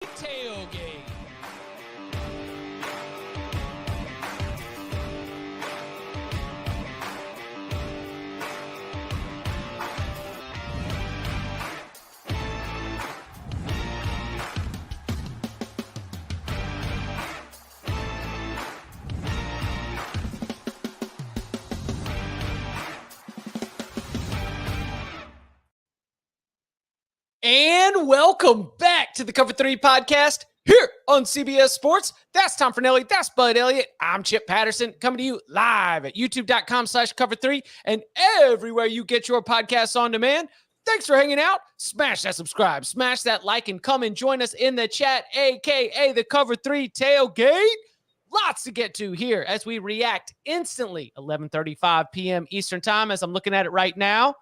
Tailgate. And welcome back to the Cover 3 podcast here on CBS Sports. That's Tom Fornelli. That's Bud Elliott. I'm Chip Patterson coming to you live at youtube.com/cover3 and everywhere you get your podcasts on demand. Thanks for hanging out. Smash that subscribe, smash that like, and come and join us in the chat, aka the Cover 3 Tailgate. Lots to get to here as we react instantly, 11:35 p.m. Eastern Time as I'm looking at it right now.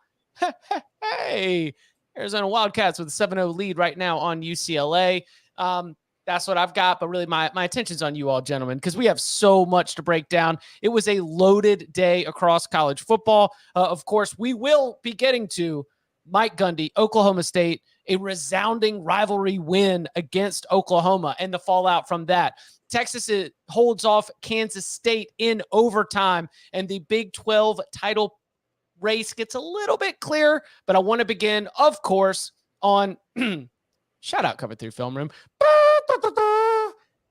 Hey, Arizona Wildcats with a 7-0 lead right now on UCLA. That's what I've got, but really my attention's on you all, gentlemen, because we have so much to break down. It was a loaded day across college football. Of course, we will be getting to Mike Gundy, Oklahoma State, a resounding rivalry win against Oklahoma and the fallout from that. Texas holds off Kansas State in overtime, and the Big 12 title race gets a little bit clearer, but I want to begin, of course, on shout out Cover 3 Film Room.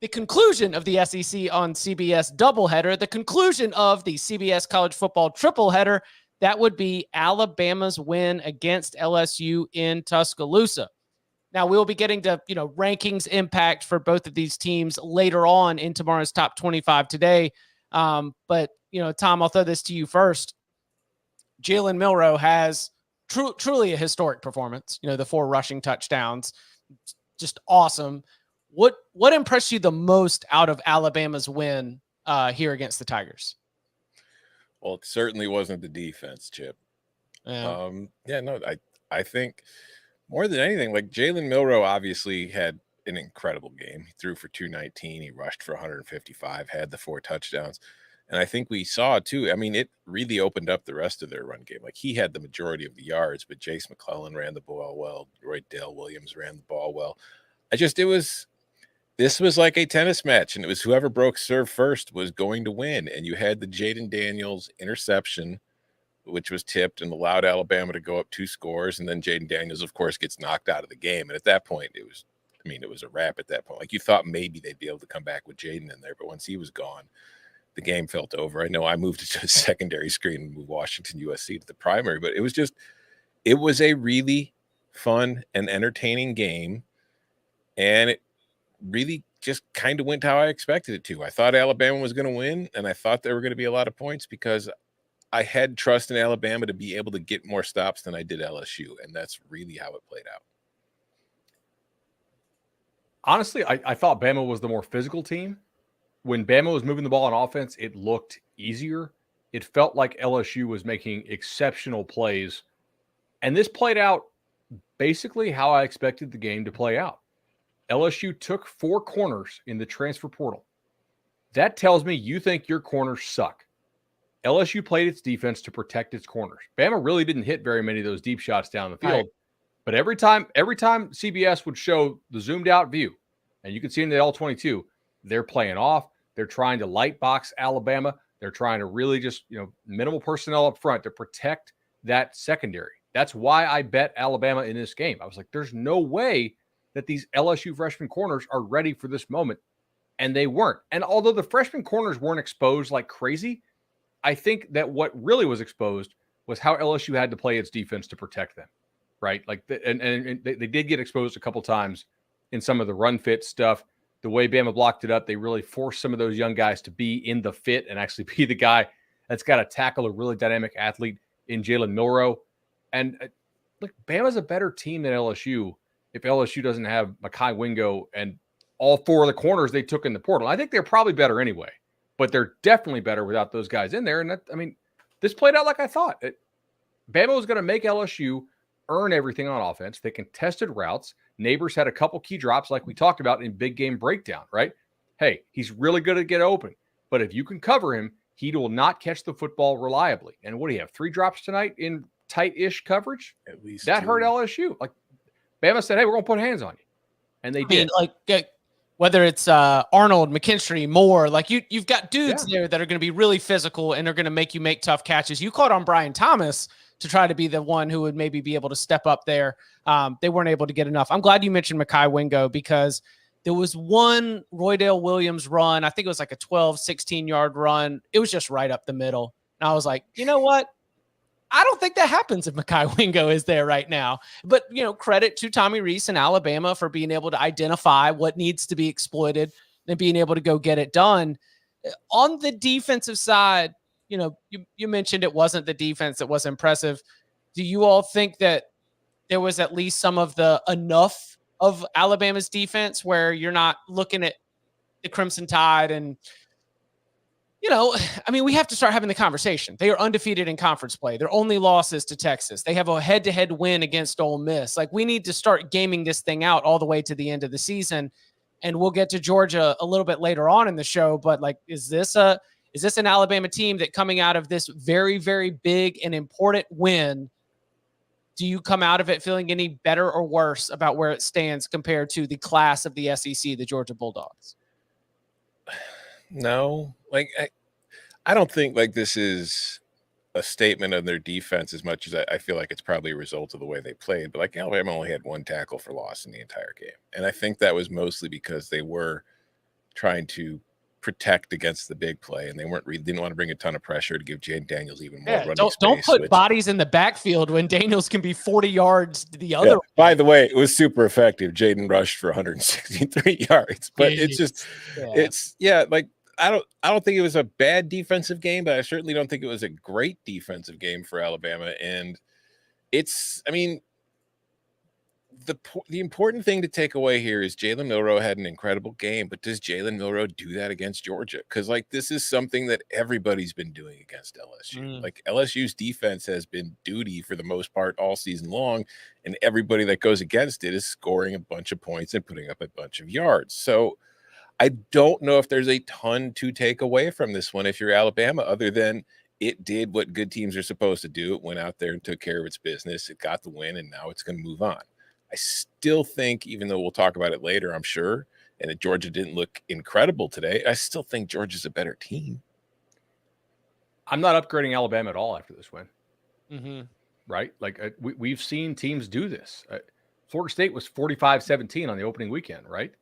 The conclusion of the SEC on CBS doubleheader, the conclusion of the CBS college football tripleheader, that would be Alabama's win against LSU in Tuscaloosa. Now, we'll be getting to, rankings impact for both of these teams later on in tomorrow's top 25 today. But, Tom, I'll throw this to you first. Jalen Milroe has truly a historic performance. The 4 rushing touchdowns, just awesome. What impressed you the most out of Alabama's win here against the Tigers? Well, it certainly wasn't the defense, Chip. Yeah. I think more than anything, like Jalen Milroe obviously had an incredible game. He threw for 219. He rushed for 155, had the 4 touchdowns. And I think we saw too, it really opened up the rest of their run game. Like he had the majority of the yards, but Jace McClellan ran the ball well. Roy Dale Williams ran the ball well. This was like a tennis match, and it was whoever broke serve first was going to win. And you had the Jaden Daniels interception, which was tipped and allowed Alabama to go up 2 scores. And then Jaden Daniels, of course, gets knocked out of the game. And at that point, it was a wrap at that point. Like you thought maybe they'd be able to come back with Jaden in there, but once he was gone, the game felt over. I know I moved it to a secondary screen and moved Washington USC to the primary, but it was a really fun and entertaining game. And it really just kind of went how I expected it to. I thought Alabama was going to win, and I thought there were going to be a lot of points because I had trust in Alabama to be able to get more stops than I did LSU. And that's really how it played out. Honestly, I thought Bama was the more physical team. When Bama was moving the ball on offense, it looked easier. It felt like LSU was making exceptional plays. And this played out basically how I expected the game to play out. LSU took 4 corners in the transfer portal. That tells me you think your corners suck. LSU played its defense to protect its corners. Bama really didn't hit very many of those deep shots down the field. Right. But every time CBS would show the zoomed out view, and you can see in the L22, they're playing off. They're trying to light box Alabama. They're trying to really just, minimal personnel up front to protect that secondary. That's why I bet Alabama in this game. I was like, there's no way that these LSU freshman corners are ready for this moment. And they weren't. And although the freshman corners weren't exposed like crazy, I think that what really was exposed was how LSU had to play its defense to protect them, right? Like, and they did get exposed a couple times in some of the run fit stuff. The way Bama blocked it up, they really forced some of those young guys to be in the fit and actually be the guy that's got to tackle a really dynamic athlete in Jalen Milroe. And look, Bama's a better team than LSU if LSU doesn't have Mekhi Wingo and all 4 of the corners they took in the portal. I think they're probably better anyway, but they're definitely better without those guys in there. And this played out like I thought. Bama was going to make LSU earn everything on offense. They contested routes. Neighbors had a couple key drops like we talked about in big game breakdown, right? Hey, he's really good at get open, but if you can cover him, he will not catch the football reliably. And what do you have? 3 drops tonight in tight-ish coverage? At least that 2. hurt LSU. Like Bama said, hey, we're going to put hands on you. And they I mean, did. like whether it's Arnold, McKinstry, Moore, like you've got dudes there that are going to be really physical and are going to make you make tough catches. You called on Brian Thomas to try to be the one who would maybe be able to step up there. They weren't able to get enough. I'm glad you mentioned Mekhi Wingo because there was one Roydale Williams run. I think it was like a 12, 16-yard run. It was just right up the middle. And I was like, you know what? I don't think that happens if Mekhi Wingo is there right now. But, credit to Tommy Rees and Alabama for being able to identify what needs to be exploited and being able to go get it done. On the defensive side, you mentioned it wasn't the defense that was impressive. Do you all think that there was at least some of the enough of Alabama's defense where you're not looking at the Crimson Tide and, we have to start having the conversation. They are undefeated in conference play. Their only loss is to Texas. They have a head-to-head win against Ole Miss. Like, we need to start gaming this thing out all the way to the end of the season. And we'll get to Georgia a little bit later on in the show. But, like, is this an Alabama team that coming out of this very, very big and important win, do you come out of it feeling any better or worse about where it stands compared to the class of the SEC, the Georgia Bulldogs? No, I don't think like this is a statement of their defense as much as I feel like it's probably a result of the way they played. But like Alabama only had one tackle for loss in the entire game. And I think that was mostly because they were trying to protect against the big play, and they didn't want to bring a ton of pressure to give Jaden Daniels even more running space. Don't put bodies in the backfield when Daniels can be 40 yards the other way. By the way, it was super effective. Jaden rushed for 163 yards, but I don't think it was a bad defensive game, but I certainly don't think it was a great defensive game for Alabama. And the important thing to take away here is Jalen Milroe had an incredible game, but does Jalen Milroe do that against Georgia? Because this is something that everybody's been doing against LSU. Like LSU's defense has been duty for the most part all season long, and everybody that goes against it is scoring a bunch of points and putting up a bunch of yards. So I don't know if there's a ton to take away from this one if you're Alabama, other than it did what good teams are supposed to do. It went out there and took care of its business. It got the win, and now it's going to move on. I still think, even though we'll talk about it later, I'm sure, and that Georgia didn't look incredible today, I still think Georgia's a better team. I'm not upgrading Alabama at all after this win. Mm-hmm. Right? We've seen teams do this. Florida State was 45-17 on the opening weekend, right?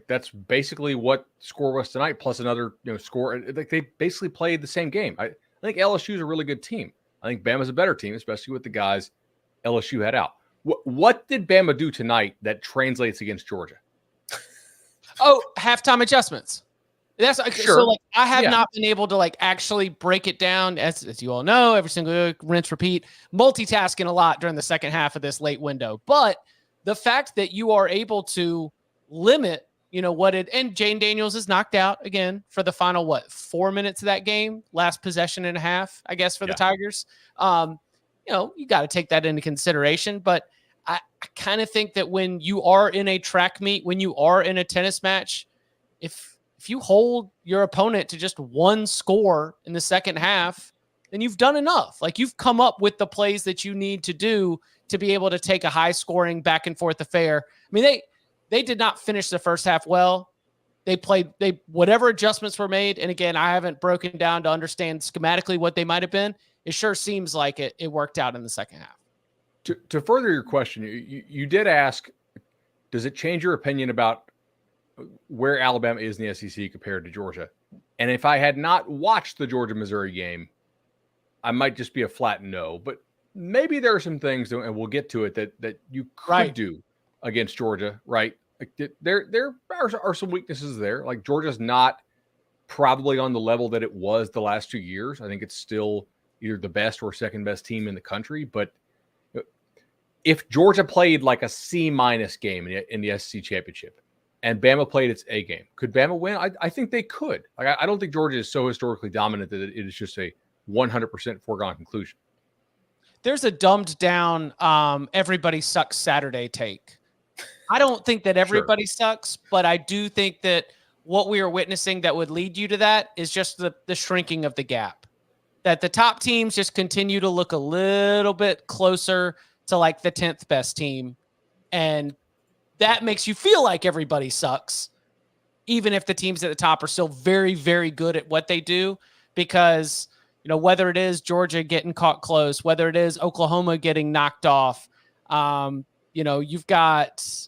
That's basically what the score was tonight, plus another score. They basically played the same game. I think LSU is a really good team. I think Bama's a better team, especially with the guys LSU had out. What did Bama do tonight that translates against Georgia? Halftime adjustments. That's sure. So I have not been able to actually break it down as you all know, every single rinse, repeat, multitasking a lot during the second half of this late window. But the fact that you are able to limit, and Jaden Daniels is knocked out again for the final, 4 minutes of that game, last possession and a half, I guess, for the Tigers. You got to take that into consideration. But I kind of think that when you are in a track meet, when you are in a tennis match, if you hold your opponent to just one score in the second half, then you've done enough. You've come up with the plays that you need to do to be able to take a high scoring back and forth affair. I mean, they did not finish the first half well. They whatever adjustments were made. And again, I haven't broken down to understand schematically what they might've been. It sure seems like it worked out in the second half. To further your question, you did ask, does it change your opinion about where Alabama is in the SEC compared to Georgia? And if I had not watched the Georgia-Missouri game, I might just be a flat no. But maybe there are some things, and we'll get to it, that you could do against Georgia, right? There are some weaknesses there. Georgia's not probably on the level that it was the last 2 years. I think it's still either the best or second best team in the country. But if Georgia played a C- game in the SEC championship and Bama played its A game, could Bama win? I think they could. I don't think Georgia is so historically dominant that it is just a 100% foregone conclusion. There's a dumbed down everybody sucks Saturday take. I don't think that everybody sucks, but I do think that what we are witnessing that would lead you to that is just the shrinking of the gap. That the top teams just continue to look a little bit closer to the 10th best team. And that makes you feel like everybody sucks, even if the teams at the top are still very, very good at what they do, because, whether it is Georgia getting caught close, whether it is Oklahoma getting knocked off, you've got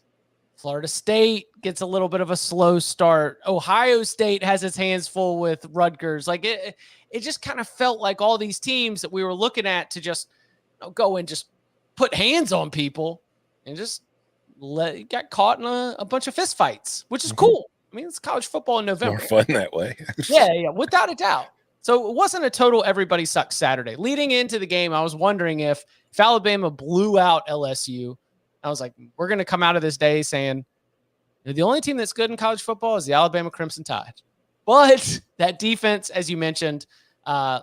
Florida State gets a little bit of a slow start. Ohio State has its hands full with Rutgers. Like it just kind of felt like all these teams that we were looking at to just go and just put hands on people and just got caught in a bunch of fist fights, which is cool. I mean, it's college football in November. More fun that way. yeah, without a doubt. So it wasn't a total everybody sucks Saturday. Leading into the game, I was wondering if Alabama blew out LSU, I was like, we're going to come out of this day saying the only team that's good in college football is the Alabama Crimson Tide. But that defense, as you mentioned,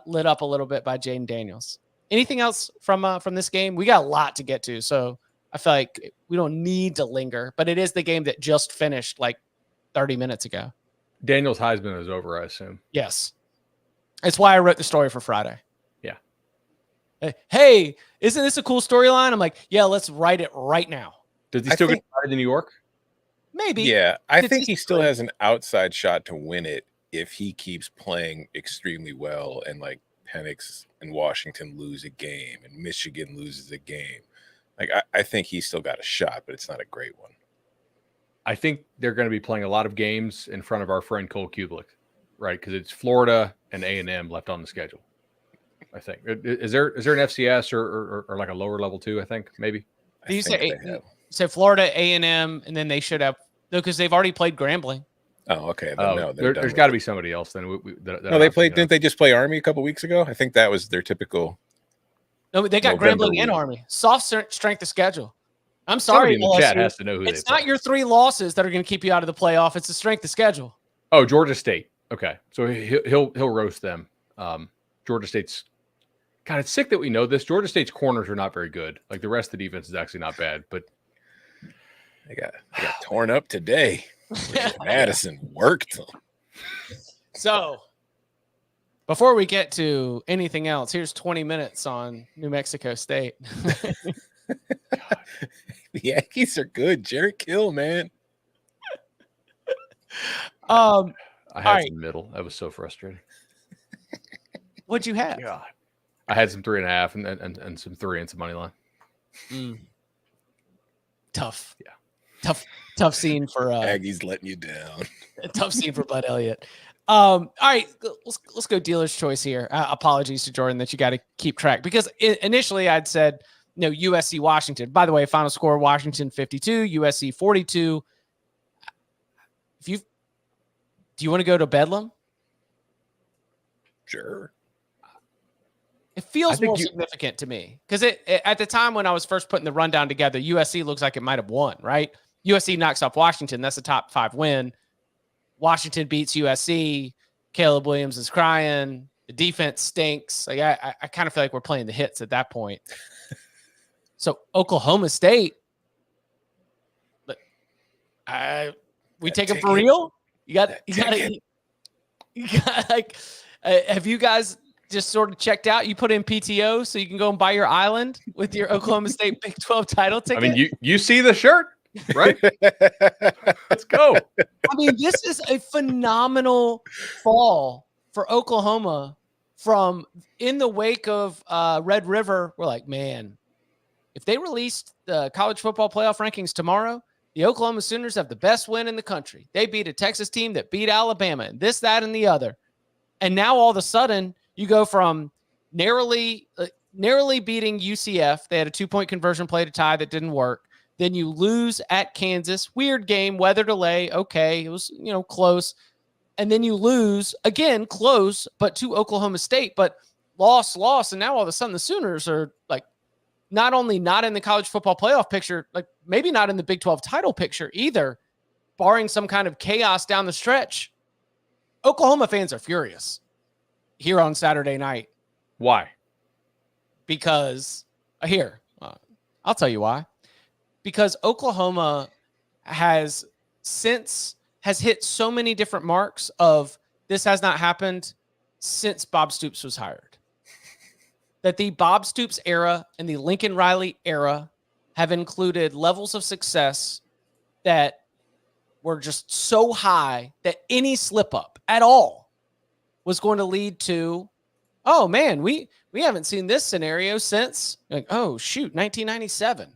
lit up a little bit by Jaden Daniels. Anything else from this game? We got a lot to get to, so I feel like we don't need to linger. But it is the game that just finished like 30 minutes ago. Daniels Heisman is over, I assume. Yes. That's why I wrote the story for Friday. Yeah. Hey, isn't this a cool storyline? I'm like, yeah, let's write it right now. Does he still get started in New York? Maybe. Yeah, I think he still has an outside shot to win it if he keeps playing extremely well and like Penix and Washington lose a game and Michigan loses a game. Like I think he's still got a shot, but it's not a great one. I think they're going to be playing a lot of games in front of our friend Cole Kublik, right? Because it's Florida and A&M left on the schedule. I think is there an FCS or like a lower level too? I think maybe. You say Florida, A&M, and then they should have because they've already played Grambling. Oh, okay. No, there's got to be somebody else then. No, they played. Didn't they just play Army a couple weeks ago? I think that was their typical. No, they got November Grambling and week. Army. Soft strength of schedule. I'm sorry, Somebody in the chat has to know who it's they play. not your 3 losses that are going to keep you out of the playoff. It's the strength of schedule. Oh, Georgia State. Okay, so he'll roast them. Georgia State's. God, it's sick that we know this. Georgia State's corners are not very good. Like the rest of the defense is actually not bad, but They got torn up today. Madison worked them. So, before we get to anything else, here's 20 minutes on New Mexico State. The Yankees are good. Jared Kill, man. I had right. some middle. That was so frustrating. What'd you have? God. I had some 3.5 and some 3 and some money line. Tough. Yeah. Tough scene for Aggie's letting you down. tough scene for Bud Elliott. All right, let's go dealer's choice here. Apologies to Jordan that you got to keep track because initially I'd said USC Washington. By the way, final score Washington 52, USC 42. Do you want to go to Bedlam? Sure. It feels more significant to me because at the time when I was first putting the rundown together, USC looks like it might have won, right? USC knocks off Washington. That's a top 5 win. Washington beats USC. Caleb Williams is crying. The defense stinks. Like I kind of feel like we're playing the hits at that point. So Oklahoma State, we take them for real. You got like, have you guys just sort of checked out? You put in PTO so you can go and buy your island with your Oklahoma State Big 12 title ticket. I mean, you see the shirt, right? Let's go. I mean, this is a phenomenal fall for Oklahoma. From in the wake of Red River, we're like, man, if they released the college football playoff rankings tomorrow, the Oklahoma Sooners have the best win in the country. They beat a Texas team that beat Alabama and this, that, and the other. And now all of a sudden you go from narrowly beating UCF. They had a 2-point conversion play to tie that didn't work. Then you lose at Kansas. Weird game, weather delay. Okay, it was, close. And then you lose, again, close, but to Oklahoma State. But loss. And now all of a sudden the Sooners are like not only not in the college football playoff picture, like maybe not in the Big 12 title picture either, barring some kind of chaos down the stretch. Oklahoma fans are furious here on Saturday night. Why? Because I'll tell you why. Because Oklahoma has hit so many different marks of this has not happened since Bob Stoops was hired. That the Bob Stoops era and the Lincoln Riley era have included levels of success that were just so high that any slip up at all was going to lead to, oh man, we haven't seen this scenario since, like, oh shoot, 1997.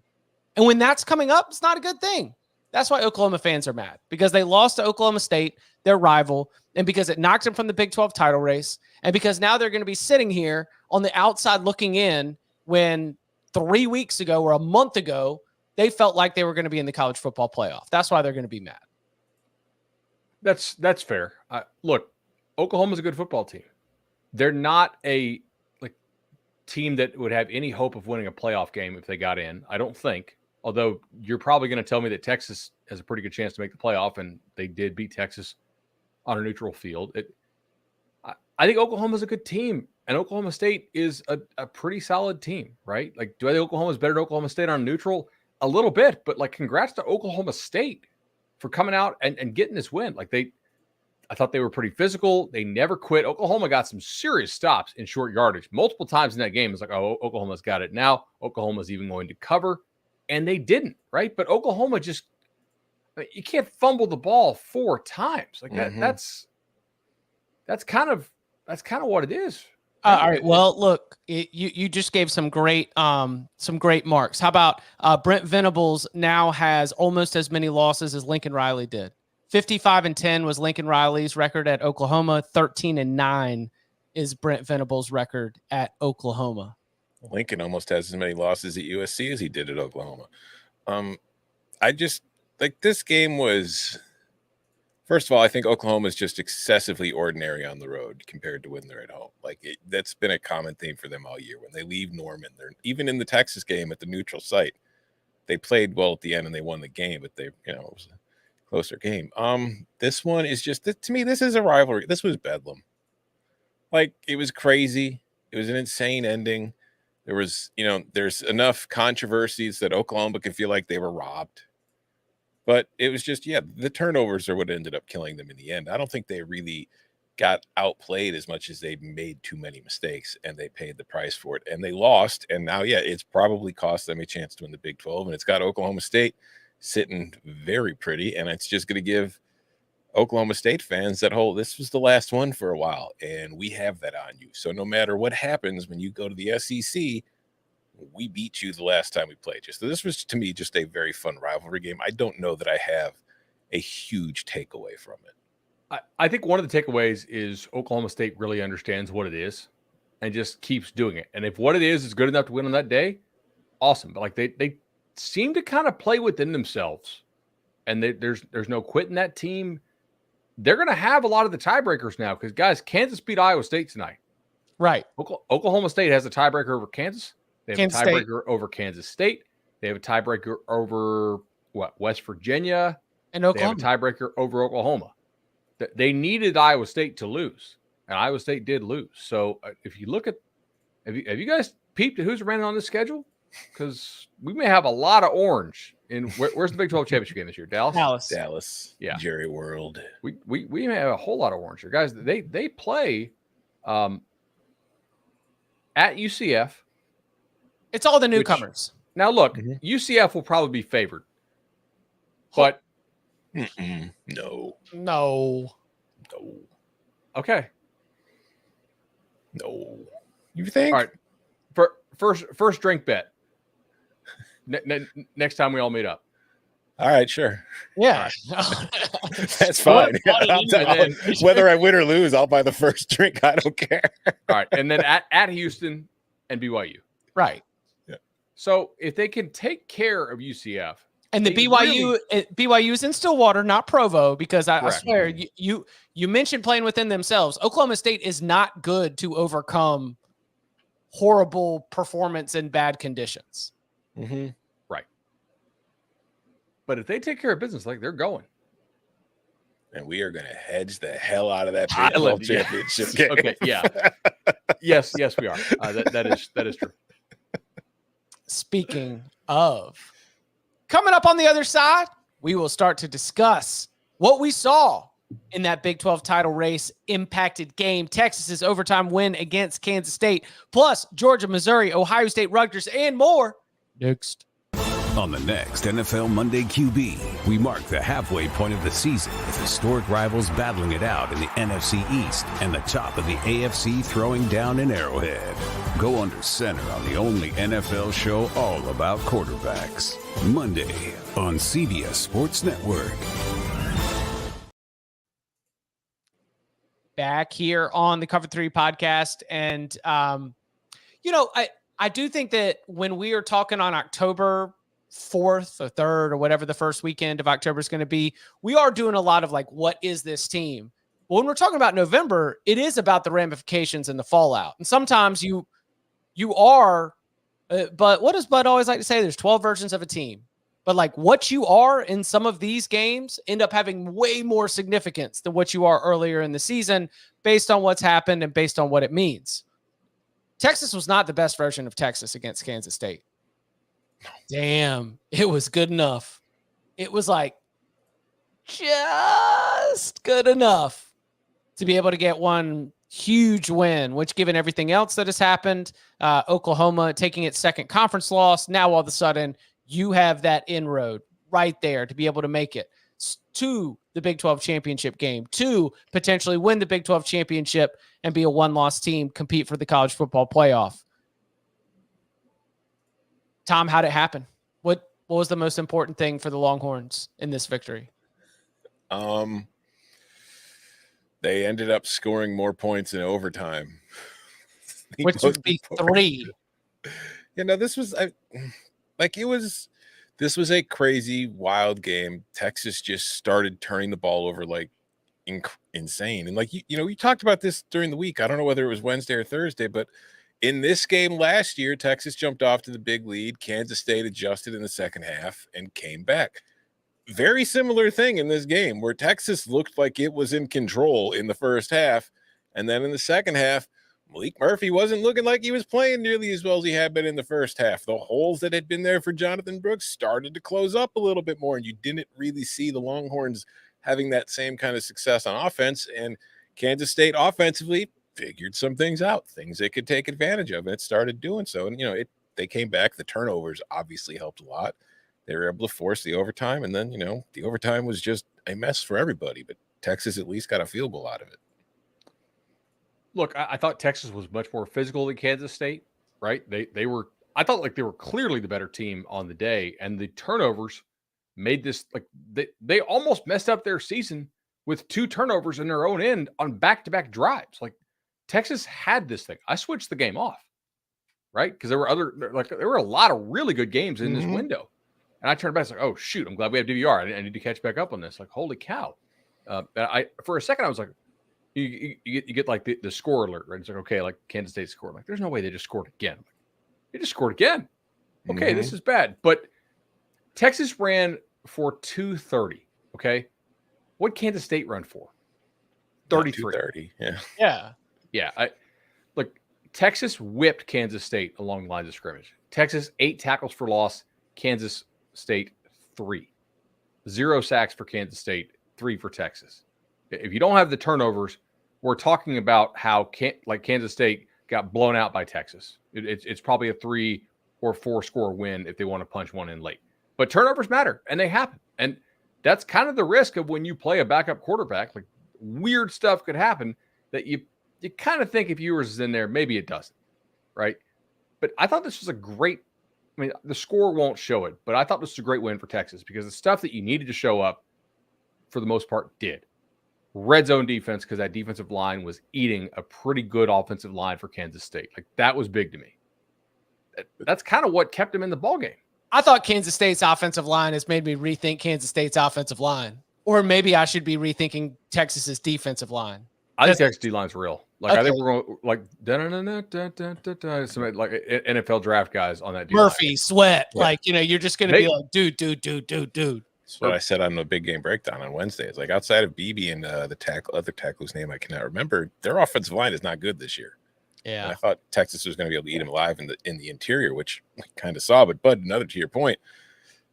And when that's coming up, it's not a good thing. That's why Oklahoma fans are mad, because they lost to Oklahoma State, their rival, and because it knocked them from the Big 12 title race, and because now they're going to be sitting here on the outside looking in when 3 weeks ago or a month ago, they felt like they were going to be in the college football playoff. That's why they're going to be mad. That's fair. Look, Oklahoma's a good football team. They're not a team that would have any hope of winning a playoff game if they got in, I don't think. Although you're probably going to tell me that Texas has a pretty good chance to make the playoff, and they did beat Texas on a neutral field. I think Oklahoma's a good team, and Oklahoma State is a pretty solid team, right? Like, do I think Oklahoma's better than Oklahoma State on neutral? A little bit, but congrats to Oklahoma State for coming out and getting this win. I thought they were pretty physical. They never quit. Oklahoma got some serious stops in short yardage multiple times in that game. It's like, oh, Oklahoma's got it now. Oklahoma's even going to cover, and they didn't, right? But Oklahoma just, you can't fumble the ball 4 times like that. That's kind of what it is. All right. Well, look, you just gave some great marks. How about Brent Venables now has almost as many losses as Lincoln Riley did. 55-10 was Lincoln Riley's record at Oklahoma. 13-9 is Brent Venables' record at Oklahoma. Lincoln almost has as many losses at USC as he did at Oklahoma. I just this game was, first of all, I think Oklahoma is just excessively ordinary on the road compared to when they're at home. That's been a common theme for them all year. When they leave Norman, they're even in the Texas game at the neutral site. They played well at the end and they won the game, but it was a closer game. This one is just, to me, this is a rivalry. This was Bedlam. It was crazy. It was an insane ending. There was, there's enough controversies that Oklahoma could feel like they were robbed. But it was just, the turnovers are what ended up killing them in the end. I don't think they really got outplayed as much as they made too many mistakes, and they paid the price for it. And they lost, and now, it's probably cost them a chance to win the Big 12, and it's got Oklahoma State sitting very pretty, and it's just going to give Oklahoma State fans this was the last one for a while, and we have that on you. So no matter what happens when you go to the SEC, we beat you the last time we played you. So this was, to me, just a very fun rivalry game. I don't know that I have a huge takeaway from it. I think one of the takeaways is Oklahoma State really understands what it is and just keeps doing it. And if what it is good enough to win on that day, awesome. But they seem to kind of play within themselves, and there's no quitting that team. They're going to have a lot of the tiebreakers now because, guys, Kansas beat Iowa State tonight. Right. Oklahoma State has a tiebreaker over Kansas. They have Kansas a tiebreaker over Kansas State. They have a tiebreaker over West Virginia, and Oklahoma. They have a tiebreaker over Oklahoma. They needed Iowa State to lose, and Iowa State did lose. So if you look at, have you guys peeped at who's running on this schedule? Because we may have a lot of orange. Where's the Big 12 championship game this year? Dallas. Yeah. Jerry World. We may have a whole lot of orange here, guys. They play at UCF. It's all the newcomers. Now, look, UCF will probably be favored. But no. Okay. No. You think? All right. First drink bet. Next time we all meet up. All right, sure. Yeah. That's fine. Whether I win or lose, I'll buy the first drink. I don't care. All right. And then at Houston and BYU. Right. Yeah. So if they can take care of UCF. And the BYU is in Stillwater, not Provo, because I swear you mentioned playing within themselves. Oklahoma State is not good to overcome horrible performance in bad conditions. Mm-hmm. Right. But if they take care of business, they're going. And we are going to hedge the hell out of that Big 12 championship game. Okay, yeah. yes, we are. That is true. Speaking of, coming up on the other side, we will start to discuss what we saw in that Big 12 title race impacted game, Texas's overtime win against Kansas State, plus Georgia, Missouri, Ohio State, Rutgers, and more. Next. On the next NFL Monday QB, we mark the halfway point of the season with historic rivals battling it out in the NFC East and the top of the AFC throwing down in Arrowhead. Go under center on the only NFL show all about quarterbacks. Monday on CBS Sports Network. Back here on the Cover 3 podcast. And, I do think that when we are talking on October 4th or 3rd or whatever the first weekend of October is going to be, we are doing a lot of like, what is this team? But when we're talking about November, it is about the ramifications and the fallout. And sometimes you are, but what does Bud always like to say? There's 12 versions of a team. But like what you are in some of these games end up having way more significance than what you are earlier in the season based on what's happened and based on what it means. Texas was not the best version of Texas against Kansas State. Damn, it was good enough. It was like just good enough to be able to get one huge win, which given everything else that has happened, Oklahoma taking its second conference loss, now all of a sudden you have that inroad right there to be able to make it to the Big 12 championship game, to potentially win the Big 12 championship and be a one-loss team, compete for the college football playoff. Tom, how'd it happen? What was the most important thing for the Longhorns in this victory? They ended up scoring more points in overtime. Which would be 3. This was a crazy, wild game. Texas just started turning the ball over like insane. And like, we talked about this during the week. I don't know whether it was Wednesday or Thursday, but in this game last year, Texas jumped off to the big lead. Kansas State adjusted in the second half and came back. Very similar thing in this game where Texas looked like it was in control in the first half. And then in the second half, Malik Murphy wasn't looking like he was playing nearly as well as he had been in the first half. The holes that had been there for Jonathan Brooks started to close up a little bit more, and you didn't really see the Longhorns having that same kind of success on offense. And Kansas State offensively figured some things out, things they could take advantage of, and it started doing so. And, they came back. The turnovers obviously helped a lot. They were able to force the overtime, and then, the overtime was just a mess for everybody, but Texas at least got a field goal out of it. Look, I thought Texas was much more physical than Kansas State, right? I thought like they were clearly the better team on the day, and the turnovers made this like they almost messed up their season with 2 turnovers in their own end on back-to-back drives. Like Texas had this thing. I switched the game off, right? Because there were a lot of really good games in this window. And I turned back, like, oh shoot, I'm glad we have DVR. I need to catch back up on this. Like, holy cow. For a second I was like, you get like the score alert, right? It's like, okay, like Kansas State scored. Like, there's no way they just scored again. They just scored again. Okay, this is bad. But Texas ran for 230. Okay. What Kansas State run for? 33. 230. Yeah. Texas whipped Kansas State along the lines of scrimmage. Texas 8 tackles for loss. Kansas State 3. 0 sacks for Kansas State. 3 for Texas. If you don't have the turnovers, we're talking about how Kansas State got blown out by Texas. It's probably a 3 or 4 score win if they want to punch one in late. But turnovers matter, and they happen. And that's kind of the risk of when you play a backup quarterback. Like, weird stuff could happen that you kind of think if yours is in there, maybe it doesn't, right? But I thought this was a great – I mean, the score won't show it, but I thought this was a great win for Texas because the stuff that you needed to show up, for the most part, did. Red zone defense, because that defensive line was eating a pretty good offensive line for Kansas State. Like, that was big to me. That's kind of what kept them in the ballgame. I thought Kansas State's offensive line has made me rethink Kansas State's offensive line. Or maybe I should be rethinking Texas's defensive line. I think Texas D-line's real. Like, okay. I think we're going like somebody like NFL draft guys on that. Murphy, line. Sweat. Yeah. Like, you're just going to be like, dude. That's what I said on the big game breakdown on Wednesday. It's like outside of BB and the other tackle whose name I cannot remember, their offensive line is not good this year. Yeah, and I thought Texas was going to be able to eat them alive in the interior, which I kind of saw. But Bud, another to your point,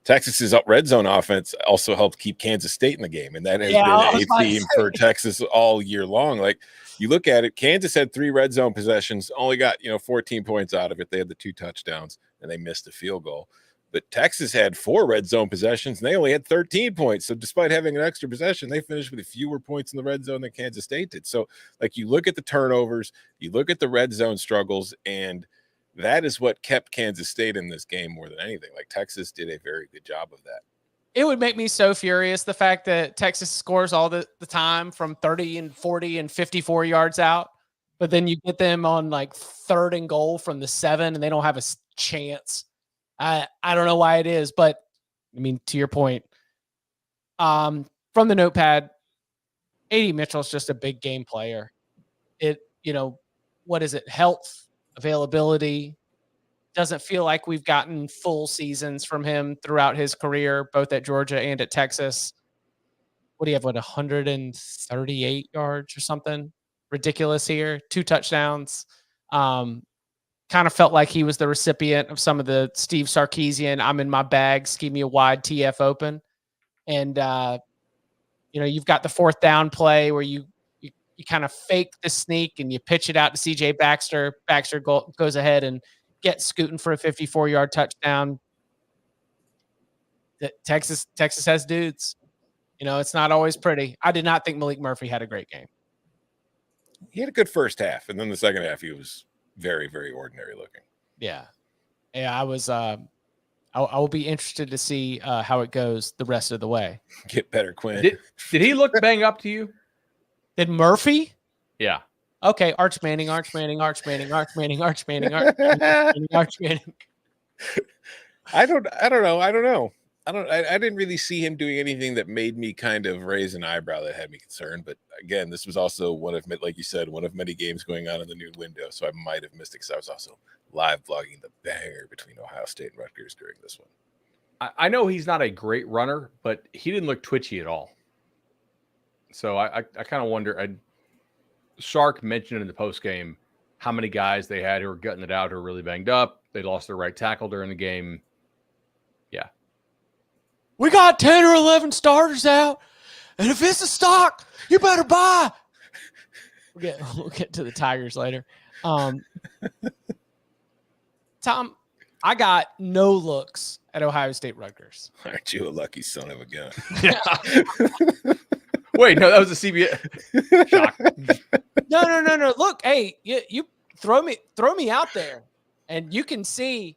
Texas's red zone offense also helped keep Kansas State in the game, and that has been a theme for Texas all year long. Like, you look at it, Kansas had 3 red zone possessions, only got 14 points out of it. They had the 2 touchdowns, and they missed the field goal. But Texas had 4 red zone possessions, and they only had 13 points. So despite having an extra possession, they finished with fewer points in the red zone than Kansas State did. So, like, you look at the turnovers, you look at the red zone struggles, and that is what kept Kansas State in this game more than anything. Like, Texas did a very good job of that. It would make me so furious, the fact that Texas scores all the time from 30 and 40 and 54 yards out, but then you get them on like 3rd and goal from the 7 and they don't have a chance. I don't know why it is, but I mean, to your point, from the notepad, A.D. Mitchell's just a big game player. What is it? Health, availability. Doesn't feel like we've gotten full seasons from him throughout his career, both at Georgia and at Texas. What do you have? 138 yards or something ridiculous here? 2 touchdowns. Kind of felt like he was the recipient of some of the Steve Sarkisian, I'm in my bag, scheme me a wide TF open. And, you've got the 4th down play where you kind of fake the sneak and you pitch it out to CJ Baxter. Baxter goes ahead and gets scooting for a 54-yard touchdown. Texas has dudes. It's not always pretty. I did not think Malik Murphy had a great game. He had a good first half, and then the second half he was very, very ordinary looking. Yeah. I was I will be interested to see how it goes the rest of the way. Get better, Quinn. Did he look banged up to you? Did Murphy? Yeah. Okay, Arch Manning. I don't know. I didn't really see him doing anything that made me kind of raise an eyebrow that had me concerned. But again, this was also like you said, one of many games going on in the noon window. So I might have missed it because I was also live blogging the banger between Ohio State and Rutgers during this one. I know he's not a great runner, but he didn't look twitchy at all. So I kind of wonder. Sark mentioned in the postgame how many guys they had who were gutting it out, who were really banged up. They lost their right tackle during the game. Yeah. We got 10 or 11 starters out, and if it's a stock, you better buy. We'll get to the Tigers later. Tom, I got no looks at Ohio State Rutgers. Aren't you a lucky son of a gun? Yeah. Wait, no, that was a CBS. Shock. No. Look, hey, you throw me out there, and you can see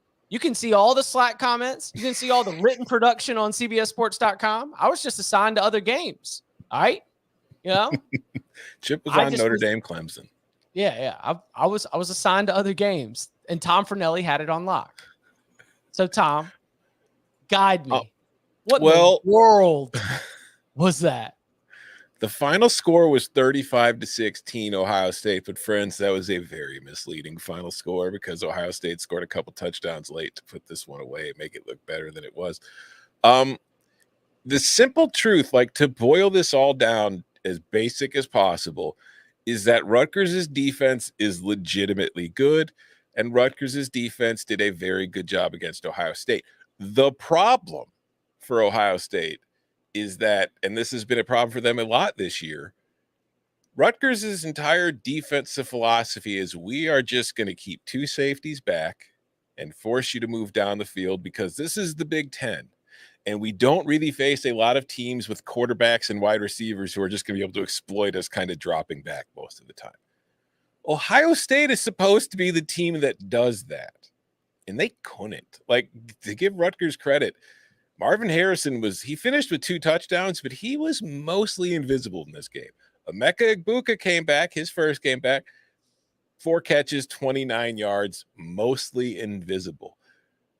all the Slack comments. You can see all the written production on CBSSports.com. I was just assigned to other games. All right, Chip was on Notre Dame, Clemson. Yeah. I was assigned to other games, and Tom Fornelli had it on lock. So Tom, guide me. What in the world was that? The final score was 35-16 Ohio State, but friends, that was a very misleading final score because Ohio State scored a couple touchdowns late to put this one away and make it look better than it was. The simple truth, like to boil this all down as basic as possible, is that Rutgers' defense is legitimately good, and Rutgers' defense did a very good job against Ohio State. The problem for Ohio State is that, and this has been a problem for them a lot this year, Rutgers' entire defensive philosophy is we are just going to keep 2 safeties back and force you to move down the field because this is the Big Ten. And we don't really face a lot of teams with quarterbacks and wide receivers who are just going to be able to exploit us kind of dropping back most of the time. Ohio State is supposed to be the team that does that. And they couldn't. Like, to give Rutgers credit, Marvin Harrison he finished with 2 touchdowns, but he was mostly invisible in this game. Emeka Egbuka came back, his first game back, 4 catches, 29 yards, mostly invisible.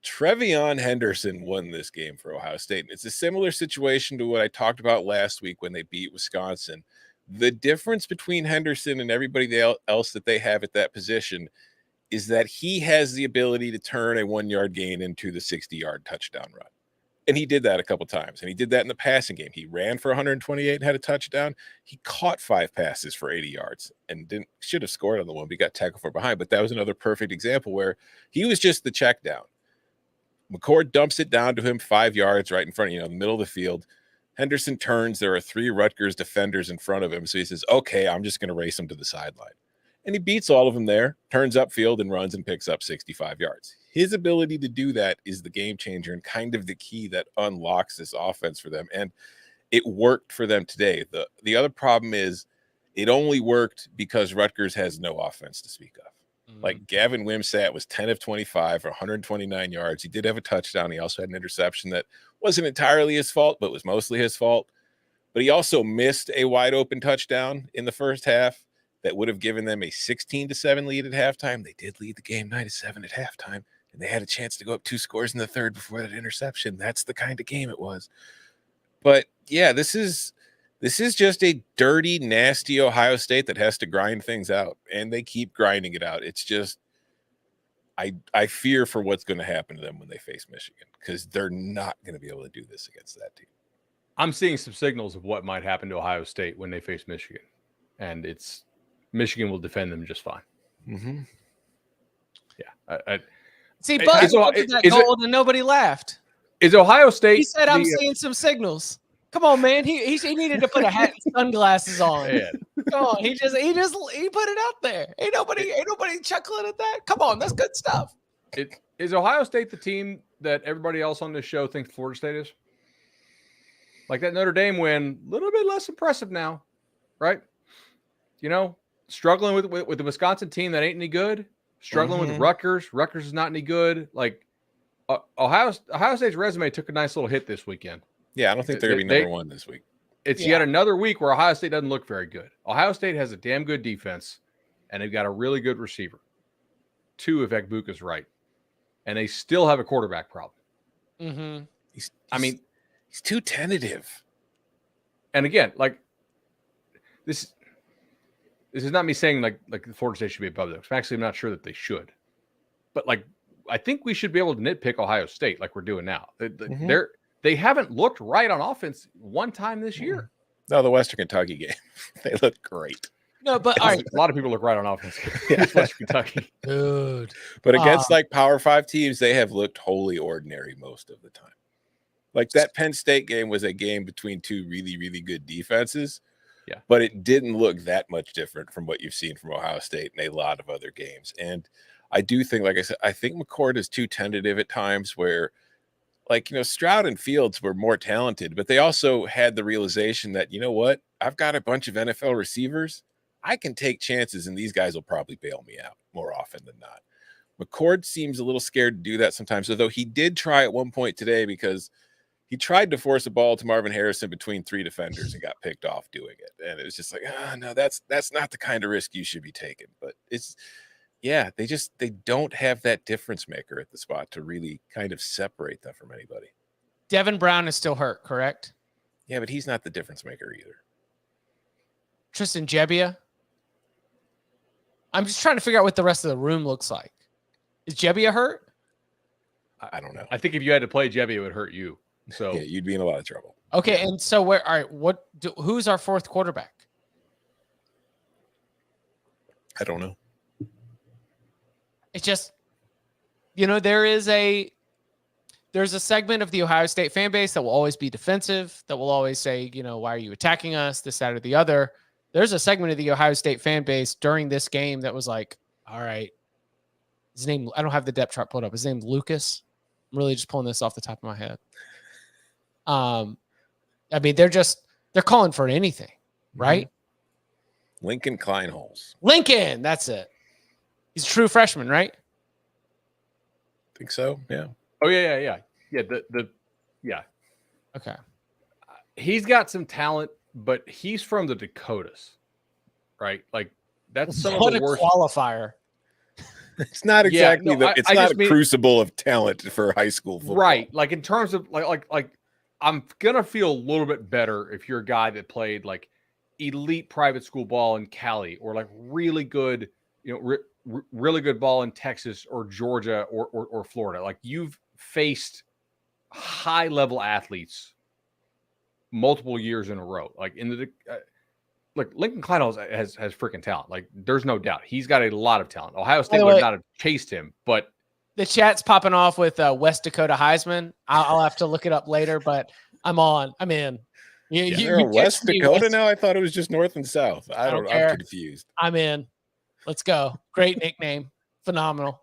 Trevion Henderson won this game for Ohio State. It's a similar situation to what I talked about last week when they beat Wisconsin. The difference between Henderson and everybody else that they have at that position is that he has the ability to turn a 1-yard gain into the 60-yard touchdown run. And he did that a couple times. And he did that in the passing game. He ran for 128 and had a touchdown. He caught 5 passes for 80 yards and should have scored on the one, but he got tackled from behind. But that was another perfect example where he was just the check down. McCord dumps it down to him 5 yards right in front of, the middle of the field. Henderson turns. There are 3 Rutgers defenders in front of him. So he says, okay, I'm just going to race him to the sideline. And he beats all of them there, turns upfield and runs and picks up 65 yards. his ability to do that is the game changer and kind of the key that unlocks this offense for them. And it worked for them today. The other problem is it only worked because Rutgers has no offense to speak of. Like Gavin Wimsatt was 10 of 25 for 129 yards. He did have a touchdown. He also had an interception that wasn't entirely his fault, but was mostly his fault. But he also missed a wide open touchdown in the first half that would have given them a 16-7 lead at halftime. They did lead the game 9-7 at halftime, and they had a chance to go up 2 scores in the third before that interception. That's the kind of game it was. But yeah, this is just a dirty, nasty Ohio State that has to grind things out, and they keep grinding it out. It's just I fear for what's going to happen to them when they face Michigan, because they're not going to be able to do this against that team. I'm seeing some signals of what might happen to Ohio State when they face Michigan, and it's Michigan will defend them just fine. Mm-hmm. Yeah. See, Bud looked at that goal and nobody laughed. Is Ohio State? He said, "I'm seeing some signals." Come on, man. He needed to put a hat and sunglasses on. Man. Come on. He put it out there. Ain't nobody chuckling at that. Come on, that's good stuff. Is Ohio State the team that everybody else on this show thinks Florida State is? Like that Notre Dame win, a little bit less impressive now, right? You know, struggling with the Wisconsin team that ain't any good. Struggling with Rutgers. Rutgers is not any good. Like Ohio State's resume took a nice little hit this weekend. Yeah, I don't think they're going to be number one this week. It's yet another week where Ohio State doesn't look very good. Ohio State has a damn good defense, and they've got a really good receiver. 2 if Ekbuka's right. And they still have a quarterback problem. Mm-hmm. He's too tentative. And again, like this is not me saying like Florida State should be above them. Actually, I'm not sure that they should. But like I think we should be able to nitpick Ohio State like we're doing now. They haven't looked right on offense one time this year. No, the Western Kentucky game. They looked great. No, but all right. A lot of people look right on offense. It's Western Kentucky. Dude. But against like Power 5 teams, they have looked wholly ordinary most of the time. Like that Penn State game was a game between 2 really, really good defenses. Yeah. But it didn't look that much different from what you've seen from Ohio State in a lot of other games. And I do think, like I said, I think McCord is too tentative at times where, like, you know, Stroud and Fields were more talented, but they also had the realization that, you know what, I've got a bunch of NFL receivers. I can take chances, and these guys will probably bail me out more often than not. McCord seems a little scared to do that sometimes, although he did try at one point today because he tried to force a ball to Marvin Harrison between 3 defenders and got picked off doing it. And it was just like, no, that's not the kind of risk you should be taking. But they don't have that difference maker at the spot to really kind of separate them from anybody. Devin Brown is still hurt, correct? Yeah, but he's not the difference maker either. Tristan Gebbia. I'm just trying to figure out what the rest of the room looks like. Is Gebbia hurt? I don't know. I think if you had to play Gebbia, it would hurt you. So yeah, you'd be in a lot of trouble. Okay, and so all right, who's our 4th quarterback? I don't know. It's just, you know, there's a segment of the Ohio State fan base that will always be defensive, that will always say, you know, why are you attacking us, this, that, or the other. There's a segment of the Ohio State fan base during this game that was like, all right, his name, I don't have the depth chart pulled up. His name's Lucas. I'm really just pulling this off the top of my head. I mean, they're calling for anything, right? Lincoln Kleinholz. Lincoln, that's it. He's a true freshman, right? Think so? Yeah. Oh yeah. Yeah. Okay. He's got some talent, but he's from the Dakotas, right? Like that's some what of the a worst qualifier. It's not exactly it's not a crucible of talent for high school football. Right. Like in terms of like I'm gonna feel a little bit better if you're a guy that played like elite private school ball in Cali or like really good, you know, really good ball in Texas or Georgia or Florida. Like you've faced high level athletes multiple years in a row. Like in the look, Lincoln Kleinholz has freaking talent. Like there's no doubt he's got a lot of talent. Ohio State would not have chased him, but the chat's popping off with West Dakota Heisman. I'll have to look it up later, but I'm in. You're West Dakota now? I thought it was just north and south. I'm confused. I'm in. Let's go. Great nickname. Phenomenal.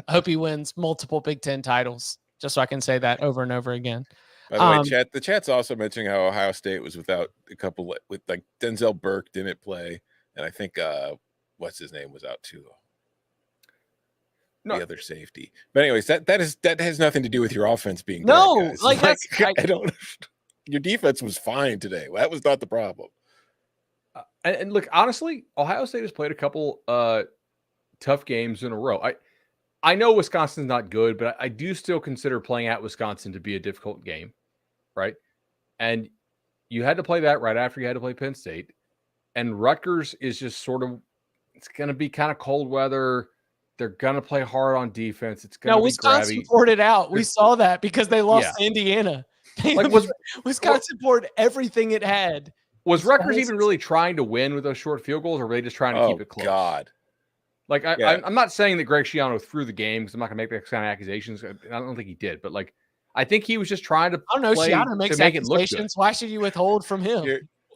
I hope he wins multiple Big Ten titles, just so I can say that over and over again. By the way, the chat's also mentioning how Ohio State was without a couple with like Denzel Burke didn't play, and I think what's his name was out too. The other safety. But anyways, that has nothing to do with your offense being bad, guys. Like that's I don't. Your defense was fine today. That was not the problem. And look, honestly, Ohio State has played a couple tough games in a row. I know Wisconsin's not good, but I do still consider playing at Wisconsin to be a difficult game, right? And you had to play that right after you had to play Penn State. And Rutgers is just sort of, it's going to be kind of cold weather. They're going to play hard on defense. It's going to be Wisconsin grabby. poured it out. We saw that because they lost to Indiana. Wisconsin poured everything it had. Was Rutgers even really trying to win with those short field goals, or were they just trying to keep it close? God. Like, I'm not saying that Greg Schiano threw the game because I'm not going to make that kind of accusations. I don't think he did. But, like, I think he was just trying to play Schiano makes to make it look good. Why should you withhold from him?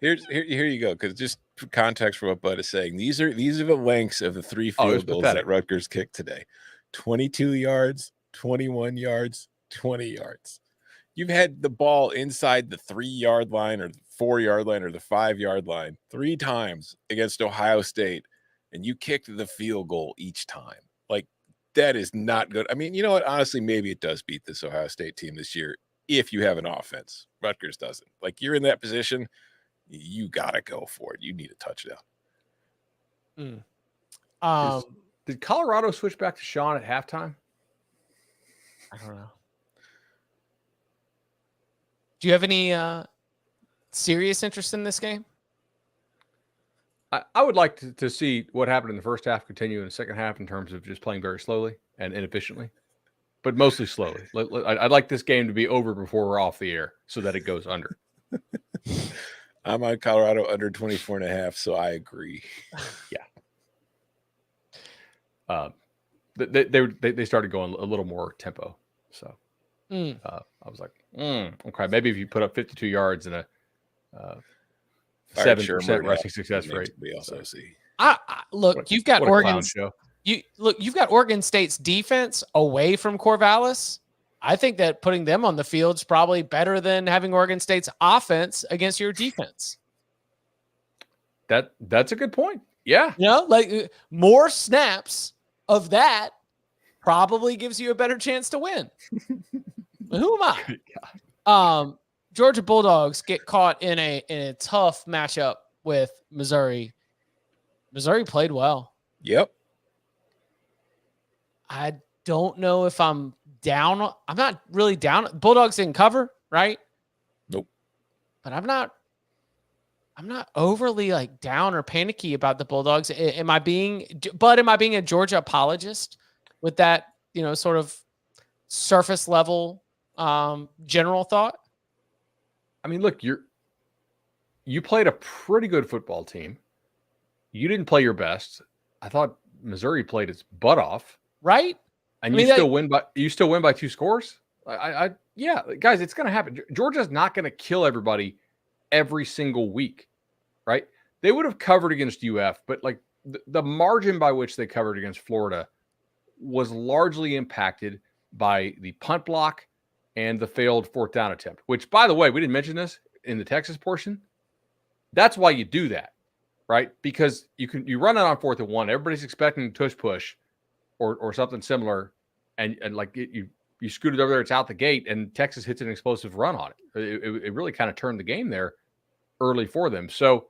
Here you go. Because just for context for what Bud is saying, these are the lengths of the 3 field goals that Rutgers kicked today. 22 yards, 21 yards, 20 yards. You've had the ball inside the 3-yard line or the 4-yard line or the 5-yard line 3 times against Ohio State, and you kicked the field goal each time. Like, that is not good. I mean, you know what? Honestly, maybe it does beat this Ohio State team this year if you have an offense. Rutgers doesn't. Like, you're in that position, you got to go for it. You need a touchdown. Did Colorado switch back to Sean at halftime? I don't know. Do you have any serious interest in this game? I would like to see what happened in the first half continue in the second half in terms of just playing very slowly and inefficiently, but mostly slowly. I'd like this game to be over before we're off the air so that it goes under. I'm on Colorado under 24.5, so I agree. Yeah. They started going a little more tempo. So I was like, okay, maybe if you put up 52 yards and a 7% rushing success rate. We also see. Look, you've got Oregon. You've got Oregon State's defense away from Corvallis. I think that putting them on the field is probably better than having Oregon State's offense against your defense. That's a good point. Yeah. Like more snaps of that probably gives you a better chance to win. Who am I? Georgia Bulldogs get caught in a tough matchup with Missouri. Missouri played well. Yep. I don't know if I'm down. I'm not really down. Bulldogs didn't cover, right? Nope. But I'm not overly like down or panicky about the Bulldogs. Am I being a Georgia apologist with that, sort of surface level general thought? I mean, look, you played a pretty good football team. You didn't play your best. I thought Missouri played its butt off. Right? And you still win by 2 scores? Yeah, guys, it's going to happen. Georgia's not going to kill everybody every single week, right? They would have covered against UF, but like the margin by which they covered against Florida was largely impacted by the punt block and the failed 4th down attempt, which, by the way, we didn't mention this in the Texas portion. That's why you do that, right? Because you run it on 4th and 1. Everybody's expecting tush push or something similar, and like you scooted over there, it's out the gate, and Texas hits an explosive run on it. It really kind of turned the game there early for them. So,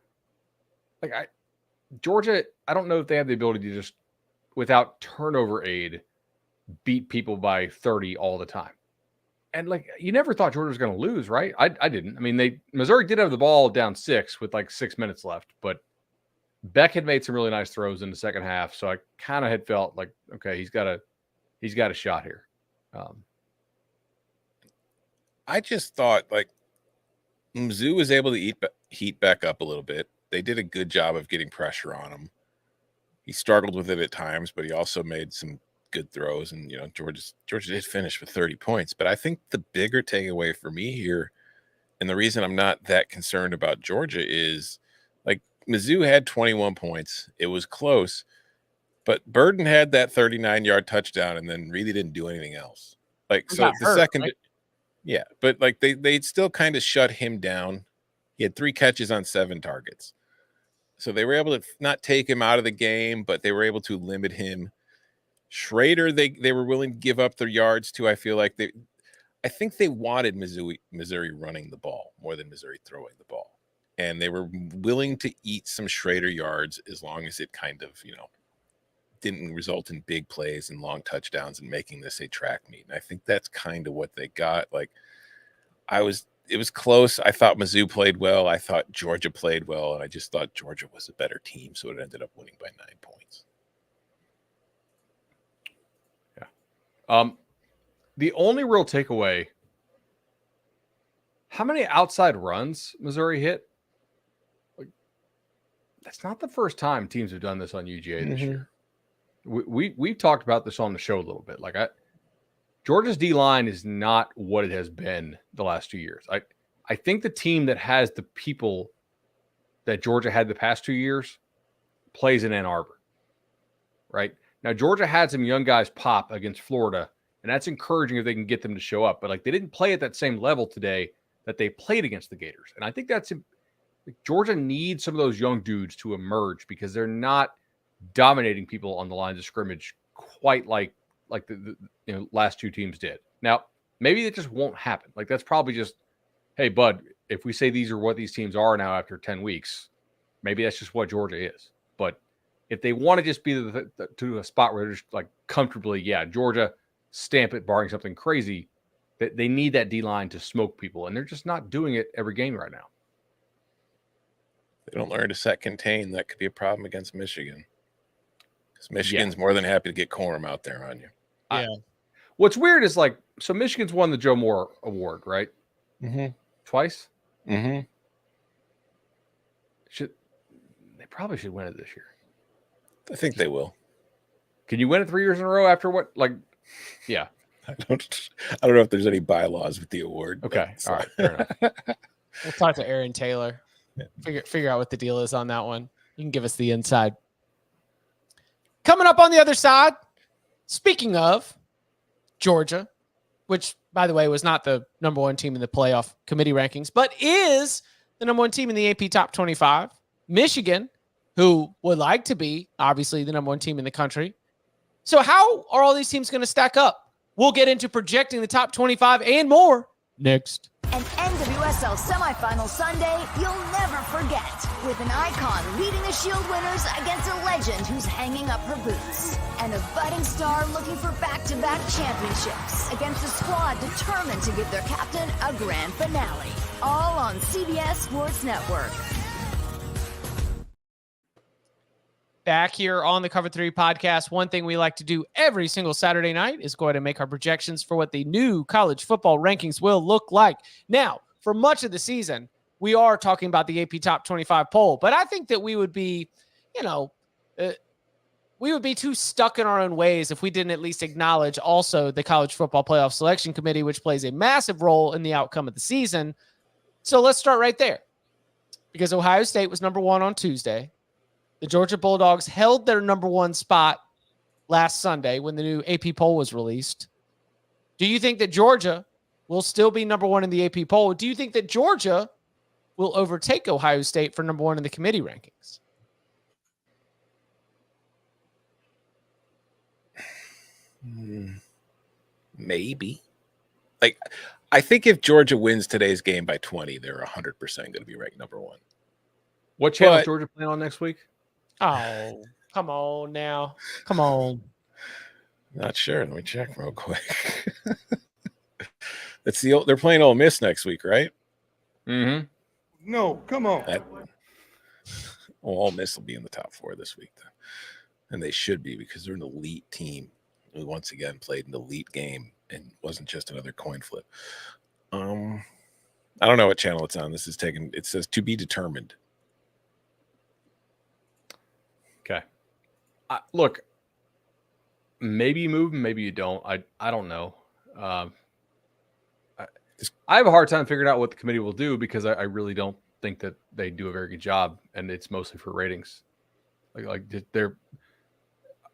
like Georgia, I don't know if they have the ability to just, without turnover aid, beat people by 30 all the time. And like, you never thought Georgia was going to lose, right? I didn't. I mean, Missouri did have the ball down 6 with like 6 minutes left, but Beck had made some really nice throws in the second half. So I kind of had felt like, okay, he's got a shot here. I just thought like Mizzou was able to heat back up a little bit. They did a good job of getting pressure on him. He struggled with it at times, but he also made some good throws, and Georgia did finish with 30 points. But I think the bigger takeaway for me here, and the reason I'm not that concerned about Georgia, is like Mizzou had 21 points. It was close, But Burden had that 39-yard touchdown and then really didn't do anything else. Like, He so got the hurt, second, right? yeah, but like they still kind of shut him down. He had 3 catches on 7 targets. So they were able to not take him out of the game, but they were able to limit him. Schrader, they were willing to give up their yards to. I think they wanted Missouri running the ball more than Missouri throwing the ball. And they were willing to eat some Schrader yards as long as it kind of, didn't result in big plays and long touchdowns and making this a track meet. And I think that's kind of what they got. Like, it was close. I thought Mizzou played well. I thought Georgia played well. And I just thought Georgia was a better team. So it ended up winning by 9 points. Yeah. The only real takeaway, how many outside runs Missouri hit? Like, that's not the first time teams have done this on UGA this year. We've talked about this on the show a little bit. Like, Georgia's D-line is not what it has been the last 2 years. I think the team that has the people that Georgia had the past 2 years plays in Ann Arbor, right? Now, Georgia had some young guys pop against Florida, and that's encouraging if they can get them to show up. But, like, they didn't play at that same level today that they played against the Gators. And I think Georgia needs some of those young dudes to emerge because they're not dominating people on the lines of scrimmage quite like the last 2 teams did. Now, maybe it just won't happen. Like, that's probably just, hey, bud, if we say these are what these teams are now after 10 weeks, maybe that's just what Georgia is. But if they want to just be to a spot where they're just like comfortably, Georgia, stamp it, barring something crazy, that they need that D-line to smoke people. And they're just not doing it every game right now. They don't learn to set contain. That could be a problem against Michigan. Michigan's more than happy to get Corum out there on you. Yeah. What's weird is, like, so Michigan's won the Joe Moore Award, right? Mm-hmm. Twice? Mm-hmm. They probably should win it this year. I think they will. Can you win it 3 years in a row after what? Like, yeah. I don't know if there's any bylaws with the award. Okay. All right. Fair enough. We'll talk to Aaron Taylor. Yeah. Figure out what the deal is on that one. You can give us the inside. Coming up on the other side, speaking of Georgia, which, by the way, was not the number 1 team in the playoff committee rankings, but is the number 1 team in the AP top 25. Michigan, who would like to be, obviously, the number 1 team in the country. So how are all these teams going to stack up? We'll get into projecting the top 25 and more next. An NWSL semifinal Sunday you'll never forget, with an icon leading the Shield winners against a legend who's hanging up her boots, and a budding star looking for back-to-back championships against a squad determined to give their captain a grand finale. All on CBS Sports Network. Back here on the Cover 3 podcast, one thing we like to do every single Saturday night is go ahead and make our projections for what the new college football rankings will look like. Now, for much of the season, we are talking about the AP Top 25 poll, but I think that we would be, we would be too stuck in our own ways if we didn't at least acknowledge also the College Football Playoff Selection Committee, which plays a massive role in the outcome of the season. So let's start right there, because Ohio State was number 1 on Tuesday. The Georgia Bulldogs held their number 1 spot last Sunday when the new AP poll was released. Do you think that Georgia will still be number 1 in the AP poll? Do you think that Georgia will overtake Ohio State for number 1 in the committee rankings? Maybe. Like, I think if Georgia wins today's game by 20, they're 100% going to be ranked number 1. What channel is Georgia playing on next week? Oh, come on now. Come on. Not sure. Let me check real quick. They're playing Ole Miss next week, right? Mm-hmm. No, come on. Ole Miss will be in the top 4 this week, though. And they should be, because they're an elite team who once again played an elite game and wasn't just another coin flip. I don't know what channel it's on. It says to be determined. Okay. Look, maybe you move, maybe you don't. I don't know. I have a hard time figuring out what the committee will do, because I really don't think that they do a very good job, and it's mostly for ratings. Like they're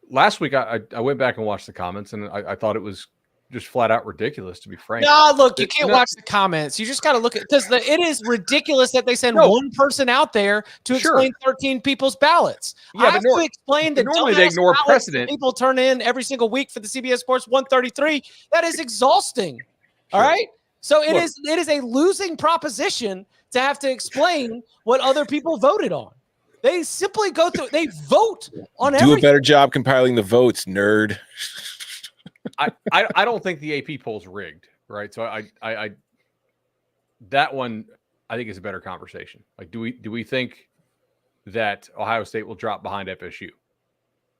last week I went back and watched the comments, and I thought it was just flat out ridiculous, to be frank. No, look, you can't watch the comments. You just got to look at, because it is ridiculous that they send one person out there to explain 13 people's ballots. Yeah, I have to explain that normally they ignore precedent. People turn in every single week for the CBS Sports 133. That is exhausting. All right. So it is a losing proposition to have to explain what other people voted on. They simply go through. They vote on everything. Do a better job compiling the votes, nerd. I don't think the AP poll's rigged, right? So I that one I think is a better conversation. Like, do we think that Ohio State will drop behind FSU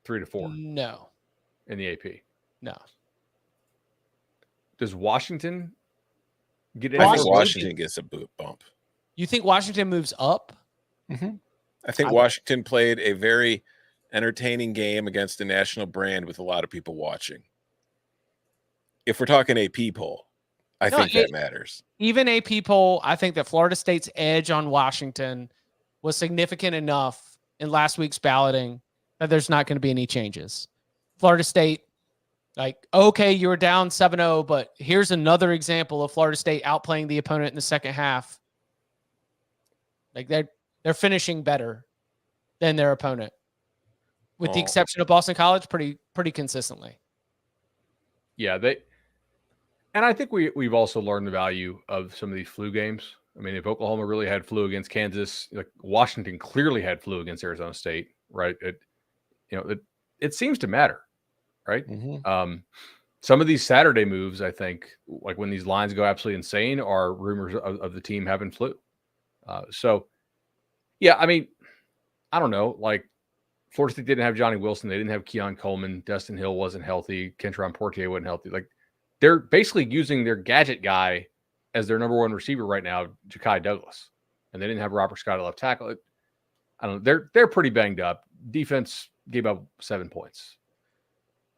3-4? No. In the AP? No. Does Washington get in? I think Washington gets a boot bump. You think Washington moves up? Mm-hmm. I think Washington played a very entertaining game against a national brand with a lot of people watching. If we're talking AP poll, I think that matters. Even AP poll, I think that Florida State's edge on Washington was significant enough in last week's balloting that there's not going to be any changes. Florida State, like, okay, you were down 7-0, but here's another example of Florida State outplaying the opponent in the second half. Like, they're finishing better than their opponent, with the exception of Boston College, pretty consistently. Yeah, and I think we've also learned the value of some of these flu games. I mean, if Oklahoma really had flu against Kansas, like Washington clearly had flu against Arizona State, right? It seems to matter, right? Mm-hmm. Some of these Saturday moves, I think, like when these lines go absolutely insane, are rumors of the team having flu. So, yeah, I mean, I don't know. Like, Florida State didn't have Johnny Wilson. They didn't have Keon Coleman. Dustin Hill wasn't healthy. Kentron Portier wasn't healthy. Like, they're basically using their gadget guy as their number one receiver right now, Ja'Kai Douglas. And they didn't have Robert Scott at left tackle. I don't know. They're pretty banged up. Defense gave up 7 points.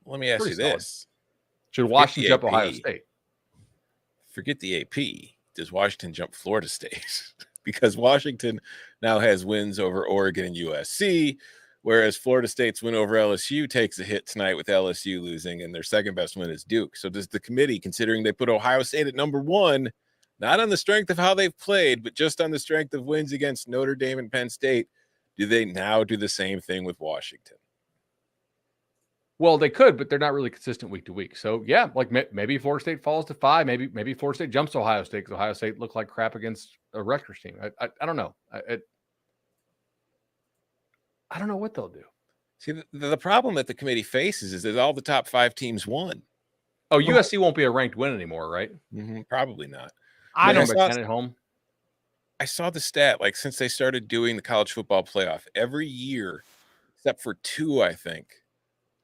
Let me ask you this. Should Washington jump Ohio State? Forget the AP. Does Washington jump Florida State? Because Washington now has wins over Oregon and USC, whereas Florida State's win over LSU takes a hit tonight with LSU losing, and their second best win is Duke. So does the committee, considering they put Ohio State at number 1, not on the strength of how they've played, but just on the strength of wins against Notre Dame and Penn State, do they now do the same thing with Washington? Well, they could, but they're not really consistent week to week. So, yeah, like maybe Florida State falls to 5. Maybe Florida State jumps to Ohio State because Ohio State looked like crap against a Rutgers team. I don't know. I don't know what they'll do. See, the problem that the committee faces is that all the top 5 teams won. Oh, USC won't be a ranked win anymore, right? Mm-hmm, probably not. I don't know. At home. I saw the stat, like, since they started doing the college football playoff, every year, except for 2, I think,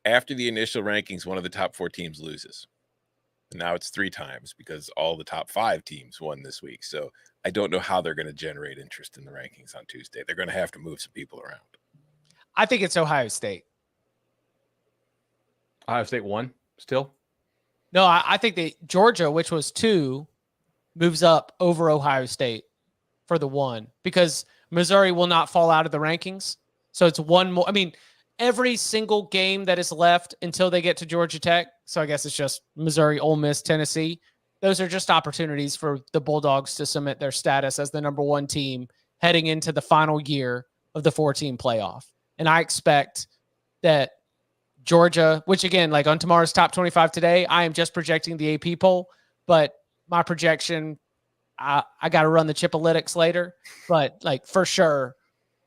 after the initial rankings, one of the top 4 teams loses. And now it's 3 times because all the top 5 teams won this week. So I don't know how they're going to generate interest in the rankings on Tuesday. They're going to have to move some people around. I think it's Ohio State. Ohio State 1 still? No, I think that Georgia, which was 2, moves up over Ohio State for the 1 because Missouri will not fall out of the rankings. So it's 1 more. I mean, every single game that is left until they get to Georgia Tech. So I guess it's just Missouri, Ole Miss, Tennessee. Those are just opportunities for the Bulldogs to cement their status as the number 1 team heading into the final year of the 4-team playoff. And I expect that Georgia, which again, like on tomorrow's top 25 today, I am just projecting the AP poll, but my projection, I got to run the Chipalytics later, but like for sure,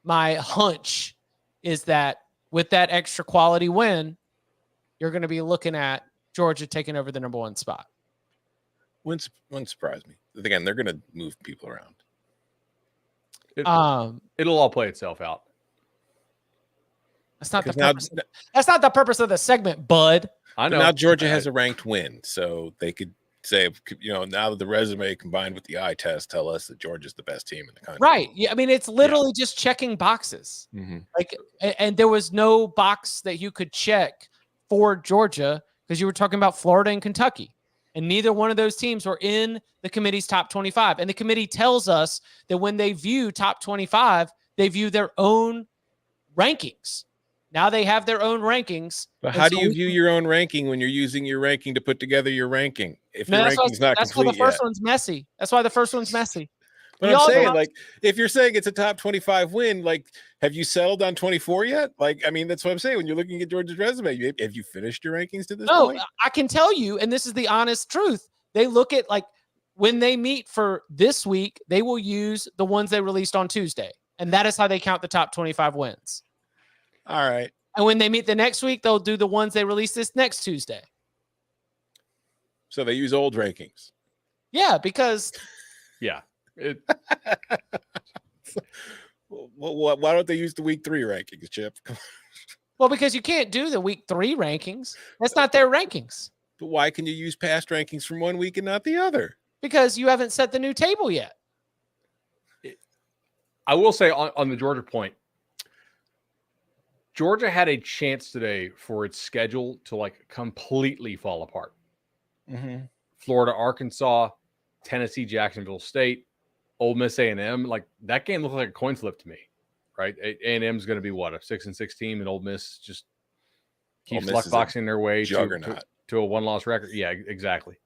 my hunch is that with that extra quality win, you're going to be looking at Georgia taking over the number 1 spot. Wouldn't surprise me. Again, they're going to move people around. It'll all play itself out. That's not the purpose. That's not the purpose of the segment, bud. I know. Now Georgia has a ranked win, so they could say, now that the resume combined with the eye test tell us that Georgia's the best team in the country. Right. Yeah. I mean, it's literally just checking boxes. Mm-hmm. Like, and there was no box that you could check for Georgia because you were talking about Florida and Kentucky, and neither one of those teams were in the committee's top 25. And the committee tells us that when they view top 25, they view their own rankings. Now they have their own rankings. But how do you view your own ranking when you're using your ranking to put together your ranking? If your ranking's not complete yet. That's why the first one's messy. That's why the first one's messy. But I'm saying, like, if you're saying it's a top 25 win, like, have you settled on 24 yet? Like, I mean, that's what I'm saying. When you're looking at Georgia's resume, have you finished your rankings to this point? No, I can tell you, and this is the honest truth. They look at, like, when they meet for this week, they will use the ones they released on Tuesday. And that is how they count the top 25 wins. All right. And when they meet the next week, they'll do the ones they release this next Tuesday. So they use old rankings. Yeah, because. Yeah. Well, why don't they use the week 3 rankings, Chip? Well, because you can't do the week 3 rankings. That's not their rankings. But why can you use past rankings from one week and not the other? Because you haven't set the new table yet. I will say on the Georgia point, Georgia had a chance today for its schedule to like completely fall apart. Mm-hmm. Florida, Arkansas, Tennessee, Jacksonville State, Ole Miss, A&M. Like that game looked like a coin flip to me, right? A&M is going to be what, a 6-6 team, and Ole Miss just keeps luckboxing their way to a one-loss record. Yeah, exactly.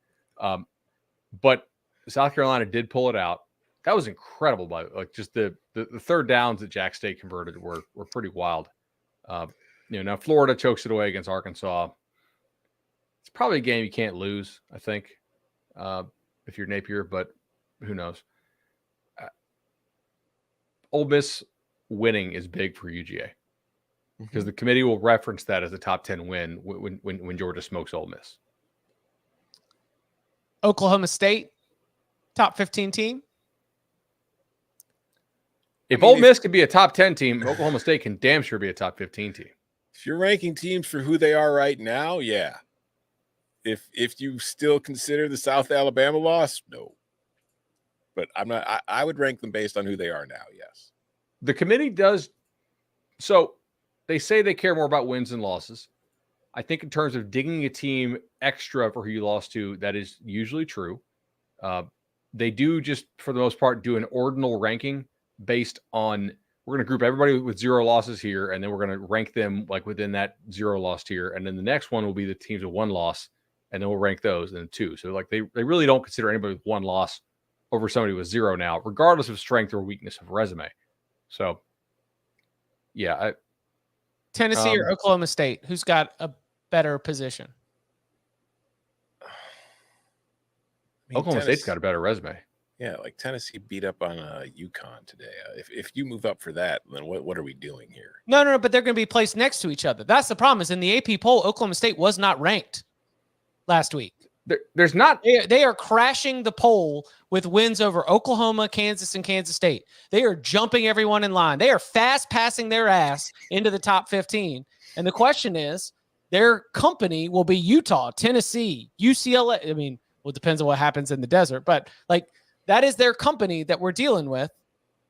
But South Carolina did pull it out. That was incredible. By like just the third downs that Jack State converted were pretty wild. Now Florida chokes it away against Arkansas. It's probably a game you can't lose, I think, if you're Napier, but who knows? Ole Miss winning is big for UGA because the committee will reference that as a top 10 win when Georgia smokes Ole Miss. Oklahoma State, top 15 team. If Ole Miss can be a top 10 team, Oklahoma State can damn sure be a top 15 team. If you're ranking teams for who they are right now, yeah. If you still consider the South Alabama loss, no. But I'm not. I would rank them based on who they are now, yes. The committee does. So they say they care more about wins than losses. I think in terms of digging a team extra for who you lost to, that is usually true. They do just, for the most part, do an ordinal ranking based on, we're going to group everybody with 0 losses here, and then we're going to rank them like within that 0 loss tier. And then the next one will be the teams with 1 loss, and then we'll rank those and 2. So like they really don't consider anybody with 1 loss over somebody with 0 now, regardless of strength or weakness of resume. So, yeah. Tennessee or Oklahoma State, who's got a better position? Oklahoma State's got a better resume. Yeah, like Tennessee beat up on UConn today. If you move up for that, then what are we doing here? No, but they're going to be placed next to each other. That's the problem. Is in the AP poll, Oklahoma State was not ranked last week. There's not. They are crashing the poll with wins over Oklahoma, Kansas, and Kansas State. They are jumping everyone in line. They are fast passing their ass into the top 15. And the question is, their company will be Utah, Tennessee, UCLA. I mean, well, it depends on what happens in the desert, but like that is their company that we're dealing with.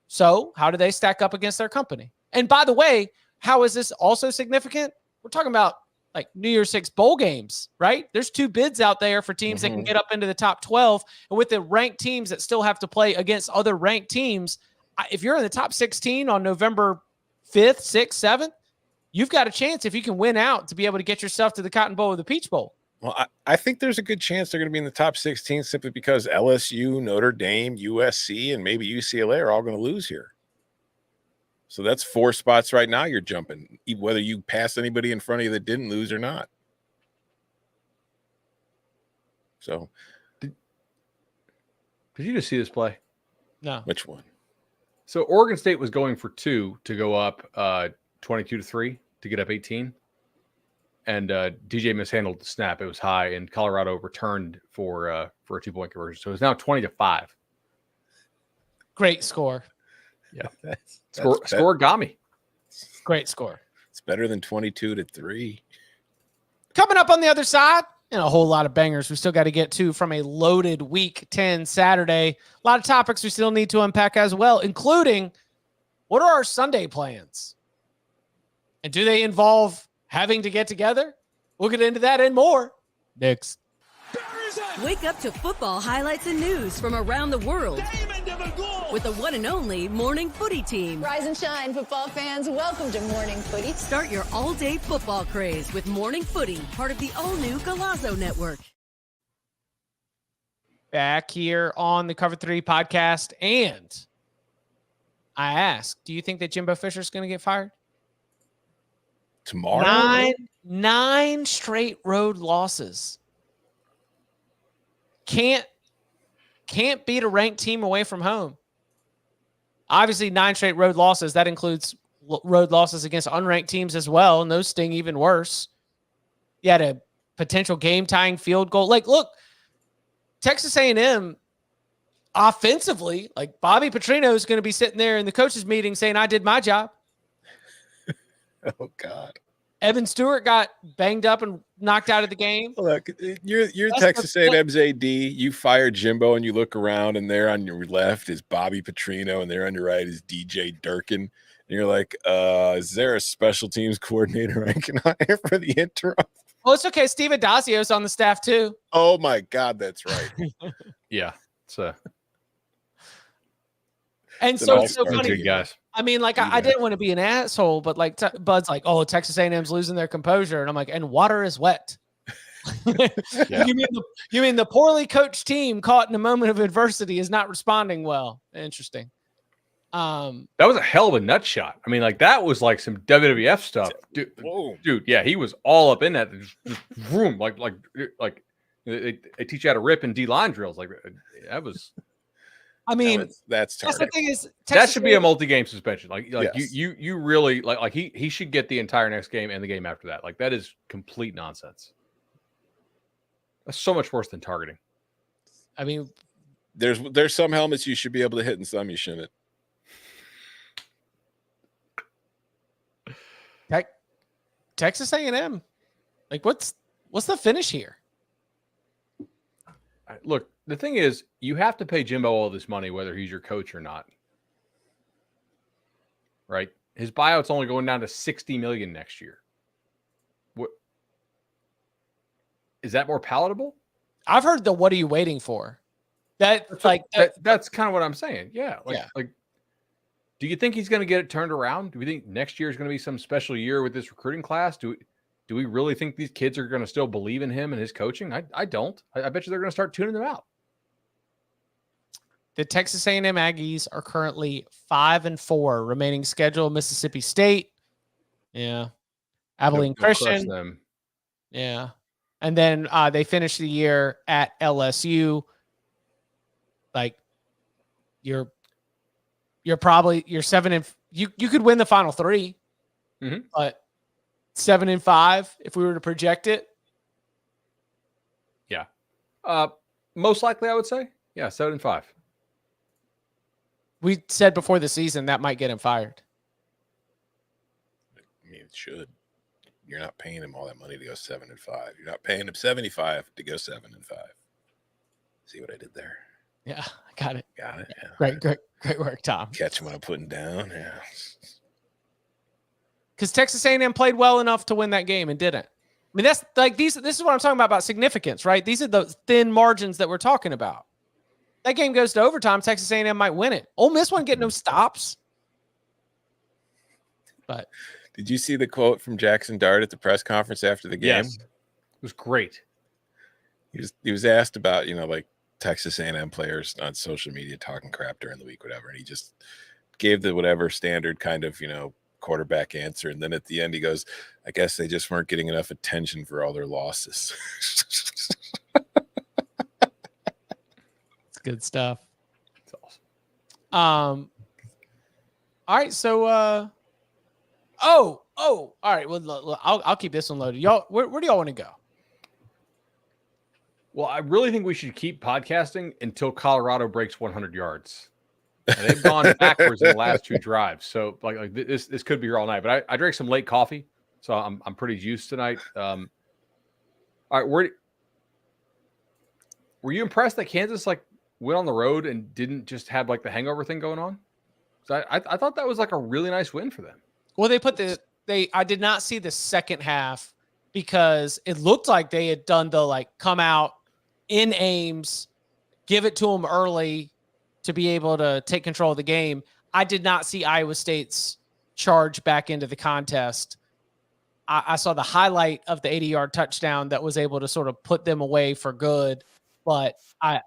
So how do they stack up against their company? And by the way, how is this also significant? We're talking about like New Year's Six bowl games, right? There's 2 bids out there for teams that can get up into the top 12. And with the ranked teams that still have to play against other ranked teams, if you're in the top 16 on November 5th, 6th, 7th, you've got a chance if you can win out to be able to get yourself to the Cotton Bowl or the Peach Bowl. Well, I think there's a good chance they're going to be in the top 16 simply because LSU, Notre Dame, USC, and maybe UCLA are all going to lose here. So that's 4 spots right now you're jumping, whether you pass anybody in front of you that didn't lose or not. So. Did you just see this play? No. Which one? So Oregon State was going for 2 to go up 22-3 to get up 18. And DJ mishandled the snap. It was high, and Colorado returned for a 2-point conversion. So it's now 20-5. Great score. Yeah, score-gami. Great score. It's better than 22-3. Coming up on the other side, and a whole lot of bangers we still got to get to from a loaded Week 10 Saturday. A lot of topics we still need to unpack as well, including what are our Sunday plans? And do they involve having to get together? We'll get into that and more next. There is Wake up to football highlights and news from around the world with the one and only Morning Footy team. Rise and shine, football fans. Welcome to Morning Footy. Start your all-day football craze with Morning Footy, part of the all-new Golazo Network. Back here on the Cover 3 podcast, and I ask, do you think that Jimbo Fisher is going to get fired? Tomorrow? Nine straight road losses. Can't beat a ranked team away from home. Obviously, 9 straight road losses. That includes road losses against unranked teams as well, and those sting even worse. You had a potential game-tying field goal. Like, look, Texas A&M offensively, like Bobby Petrino is going to be sitting there in the coaches meeting saying, I did my job. Oh, God. Evan Stewart got banged up and knocked out of the game. Look, you're Texas A&M's AD. You fire Jimbo, and you look around, and there on your left is Bobby Petrino, and there on your right is DJ Durkin. And you're like, is there a special teams coordinator I can hire for the interim? Well, it's okay. Steve Adazio's on the staff too. Oh my God, that's right. Yeah, so and so it's so funny, good guys. I mean, like I didn't want to be an asshole, but like Bud's like, oh, Texas A&M's losing their composure, and I'm like, and water is wet. Yeah. You mean the poorly coached team caught in a moment of adversity is not responding well? Interesting. That was a hell of a nut shot. I mean, like that was like some WWF stuff, dude. Yeah, he was all up in that. Just vroom, like they teach you how to rip in D-line drills. Like that was. I mean, that's the thing is, that should be a multi-game suspension. Like yes. you really like he should get the entire next game and the game after that. Like that is complete nonsense. That's so much worse than targeting. I mean, there's some helmets you should be able to hit and some you shouldn't. Texas A&M, like what's the finish here? Look, the thing is, you have to pay Jimbo all this money, whether he's your coach or not. Right? His buyout's only going down to $60 million next year. What is that more palatable? I've heard the "What are you waiting for?" That's kind of what I'm saying. Yeah, like. Do you think he's going to get it turned around? Do we think next year is going to be some special year with this recruiting class? Do we really think these kids are going to still believe in him and his coaching? I don't. I bet you they're going to start tuning them out. The Texas A&M Aggies are currently 5-4, remaining schedule: Mississippi State, yeah, Abilene Christian, them. Yeah, and then they finish the year at LSU. Like you're 7 and you could win the final 3, but 7-5 if we were to project it. Yeah, most likely I would say 7-5. We said before the season that might get him fired. I mean, it should. You're not paying him all that money to go 7-5. You're not paying him 75 to go 7-5. See what I did there? Yeah, I got it. Got it. Yeah. Great work, Tom. Catch him when I'm putting down. Yeah. Because Texas A&M played well enough to win that game and didn't. I mean, that's like this is what I'm talking about significance, right? These are the thin margins that we're talking about. That game goes to overtime. Texas A&M might win it. Ole Miss won't get no stops. But did you see the quote from Jackson Dart at the press conference after the game? Yes. It was great. He was asked about, like Texas A&M players on social media talking crap during the week, whatever. And he just gave the whatever standard kind of, quarterback answer. And then at the end, he goes, I guess they just weren't getting enough attention for all their losses. it's good stuff. It's awesome. All right. So, all right. Well, I'll keep this one loaded. Y'all, where do y'all want to go? Well, I really think we should keep podcasting until Colorado breaks 100 yards. And they've gone backwards in the last 2 drives. So like this could be here all night, but I drank some late coffee. So I'm pretty juiced tonight. All right. Were you impressed that Kansas went on the road and didn't just have the hangover thing going on? So I thought that was a really nice win for them. Well, I did not see the second half because it looked like they had done the come out, in Ames, give it to them early to be able to take control of the game. I did not see Iowa State's charge back into the contest. I saw the highlight of the 80-yard touchdown that was able to sort of put them away for good, but I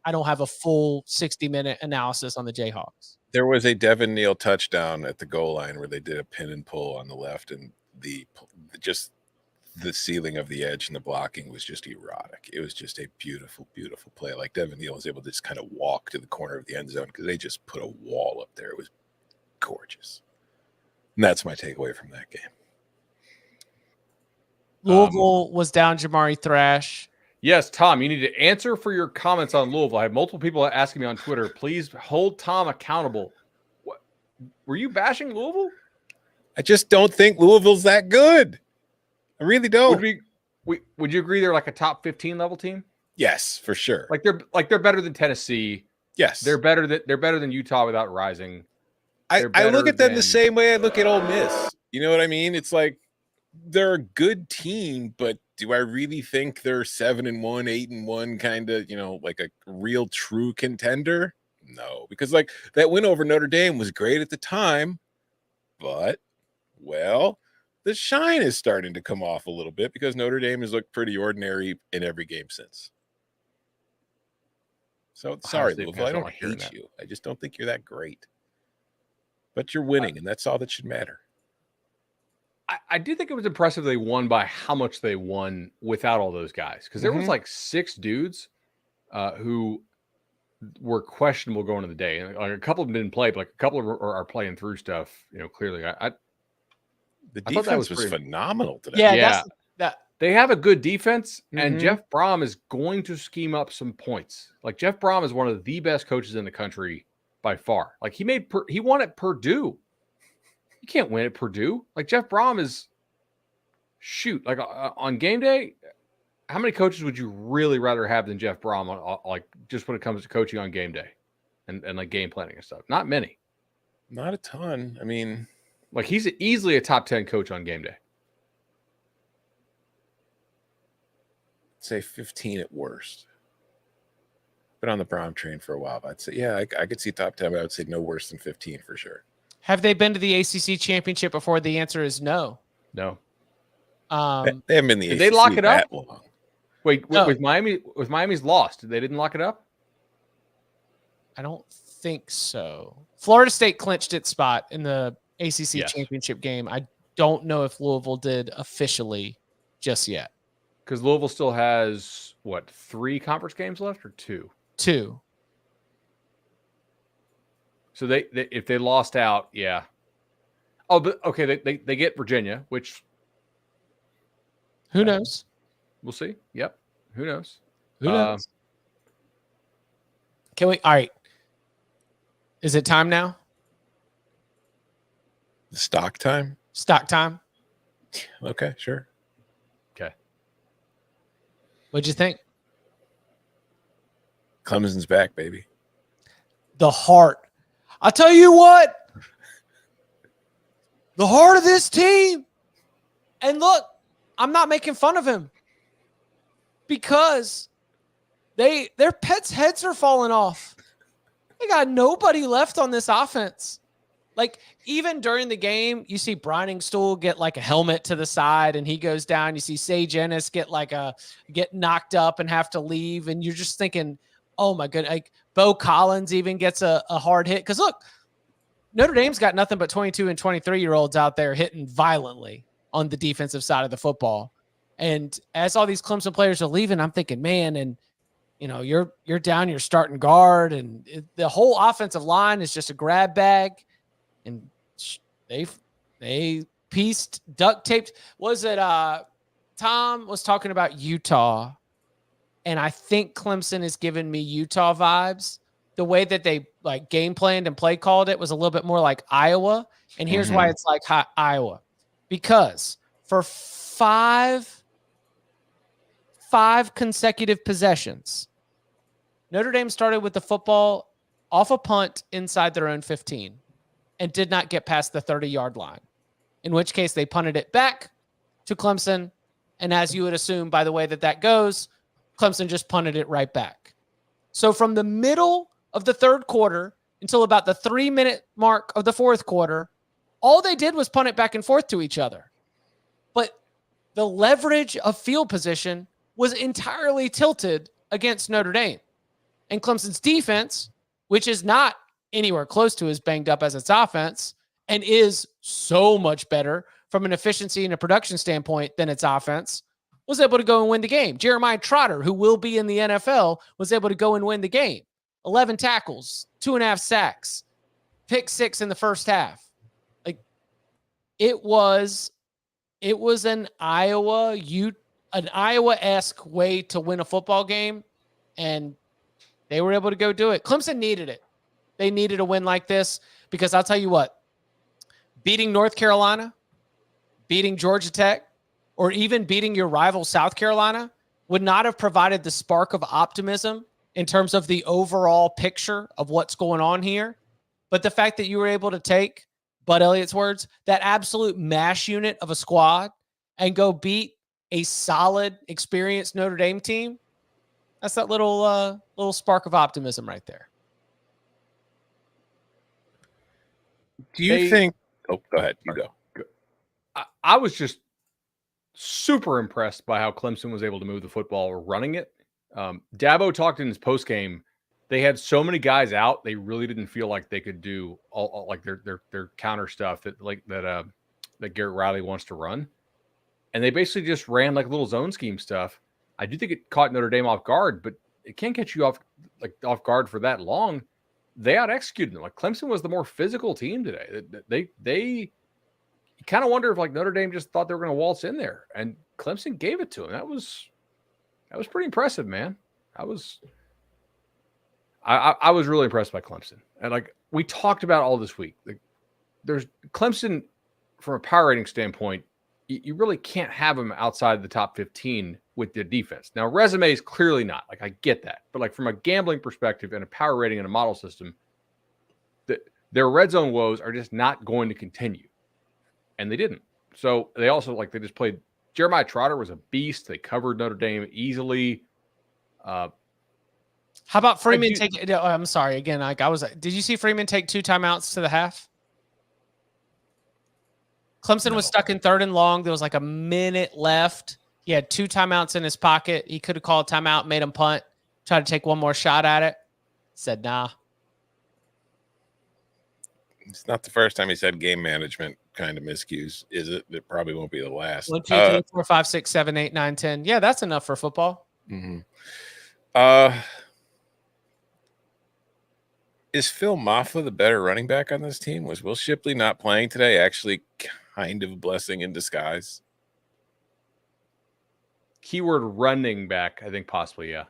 don't have a full 60-minute analysis on the Jayhawks. There was a Devin Neal touchdown at the goal line where they did a pin and pull on the left, and the ceiling of the edge and the blocking was just erotic. It was just a beautiful, beautiful play. Like Devin Neal was able to just kind of walk to the corner of the end zone because they just put a wall up there. It was gorgeous. And that's my takeaway from that game. Louisville was down Jamari Thrash. Yes, Tom, you need to answer for your comments on Louisville. I have multiple people asking me on Twitter, please hold Tom accountable. What, were you bashing Louisville? I just don't think Louisville's that good. I really don't. Would you agree they're like a top 15 level team? Yes, for sure. Like they're better than Tennessee. Yes. They're better than Utah without rising. I look at them the same way I look at Ole Miss. You know what I mean? It's like they're a good team, but do I really think they're 7-1, 8-1 kind of, like a real true contender? No, because like that win over Notre Dame was great at the time, but the shine is starting to come off a little bit because Notre Dame has looked pretty ordinary in every game since. So sorry, Louisville, I don't hate you. I just don't think you're that great. But you're winning, and that's all that should matter. I do think it was impressive they won by how much they won without all those guys. Because there was like 6 dudes who were questionable going into the day. And like a couple of them didn't play, but like a couple of them are playing through stuff, clearly. The defense was phenomenal today. Yeah. They have a good defense, and Jeff Brom is going to scheme up some points. Like Jeff Brom is one of the best coaches in the country by far. Like he won at Purdue. You can't win at Purdue. Like Jeff Brom is like on game day. How many coaches would you really rather have than Jeff Brom? Like just when it comes to coaching on game day, and like game planning and stuff. Not many. Not a ton. I mean, like he's easily a top 10 coach on game day. Say 15 at worst. Been on the Brom train for a while. I'd say, yeah, I could see top 10, but I would say no worse than 15 for sure. Have they been to the ACC championship before? The answer is no. No. They haven't been in the ACC they lock it that up? long. Wait, with Miami's lost. They didn't lock it up? I don't think so. Florida State clinched its spot in the ACC championship game. I don't know if Louisville did officially just yet. Because Louisville still has, 3 conference games left or 2? 2. So they if they lost out, yeah. Oh, but okay, they get Virginia, which who knows? We'll see. Yep. Who knows? Who knows? Can we? All right. Is it time now? Stock time? Stock time. Okay, sure. Okay. What'd you think? Clemson's back, baby. The heart. I'll tell you what. The heart of this team. And look, I'm not making fun of him because their pets' heads are falling off. They got nobody left on this offense. Like, even during the game, you see Briningstool get like a helmet to the side and he goes down. You see Sage Ennis get knocked up and have to leave. And you're just thinking, oh my goodness. Like Bo Collins even gets a hard hit. Because look, Notre Dame's got nothing but 22 and 23-year-olds out there hitting violently on the defensive side of the football. And as all these Clemson players are leaving, I'm thinking, man, and you're down your starting guard, and the whole offensive line is just a grab bag. And they pieced, duct taped. Was it Tom was talking about Utah, and I think Clemson is giving me Utah vibes. The way that they like game planned and play called it was a little bit more like Iowa. And here's why it's like Iowa. Because for five consecutive possessions, Notre Dame started with the football off a punt inside their own 15 and did not get past the 30-yard line, in which case they punted it back to Clemson. And as you would assume by the way that goes, Clemson just punted it right back. So from the middle of the third quarter until about the 3-minute mark of the fourth quarter, all they did was punt it back and forth to each other. But the leverage of field position was entirely tilted against Notre Dame. And Clemson's defense, which is not anywhere close to as banged up as its offense and is so much better from an efficiency and a production standpoint than its offense, was able to go and win the game. Jeremiah Trotter, who will be in the NFL, was able to go and win the game. 11 tackles, 2.5 sacks, pick 6 in the first half. Like, it was an Iowa-esque way to win a football game, and they were able to go do it. Clemson needed it. They needed a win like this because I'll tell you what, beating North Carolina, beating Georgia Tech, or even beating your rival South Carolina would not have provided the spark of optimism in terms of the overall picture of what's going on here. But the fact that you were able to take, Bud Elliott's words, that absolute mash unit of a squad and go beat a solid, experienced Notre Dame team, that's that little spark of optimism right there. Do you think – oh, go ahead. You go. I was just super impressed by how Clemson was able to move the football running it. Dabo talked in his postgame. They had so many guys out, they really didn't feel like they could do all like their counter stuff that Garrett Riley wants to run. And they basically just ran like little zone scheme stuff. I do think it caught Notre Dame off guard, but it can't catch you off guard for that long. They out executed them. Like, Clemson was the more physical team today. They kind of wonder if like Notre Dame just thought they were going to waltz in there, and Clemson gave it to them. That was pretty impressive, man. I was really impressed by Clemson. And like we talked about all this week, like, there's Clemson from a power rating standpoint, you really can't have them outside the top 15 with their defense. Now, resume is clearly not. Like, I get that. But like from a gambling perspective and a power rating and a model system, their red zone woes are just not going to continue. And they didn't. So they also they just played. Jeremiah Trotter was a beast. They covered Notre Dame easily. How about Freeman I'm sorry. Again, did you see Freeman take 2 timeouts to the half? Clemson was stuck in 3rd and long. There was like a minute left. He had 2 timeouts in his pocket. He could have called timeout, made him punt, tried to take one more shot at it. Said, nah. It's not the first time he's had game management kind of miscues, is it? It probably won't be the last. 1, 2, 3, 4, 5, 6, 7, 8, 9, 10. Yeah, that's enough for football. Mm-hmm. Is Phil Maffa the better running back on this team? Was Will Shipley not playing today actually kind of a blessing in disguise? Keyword running back, I think possibly, yeah.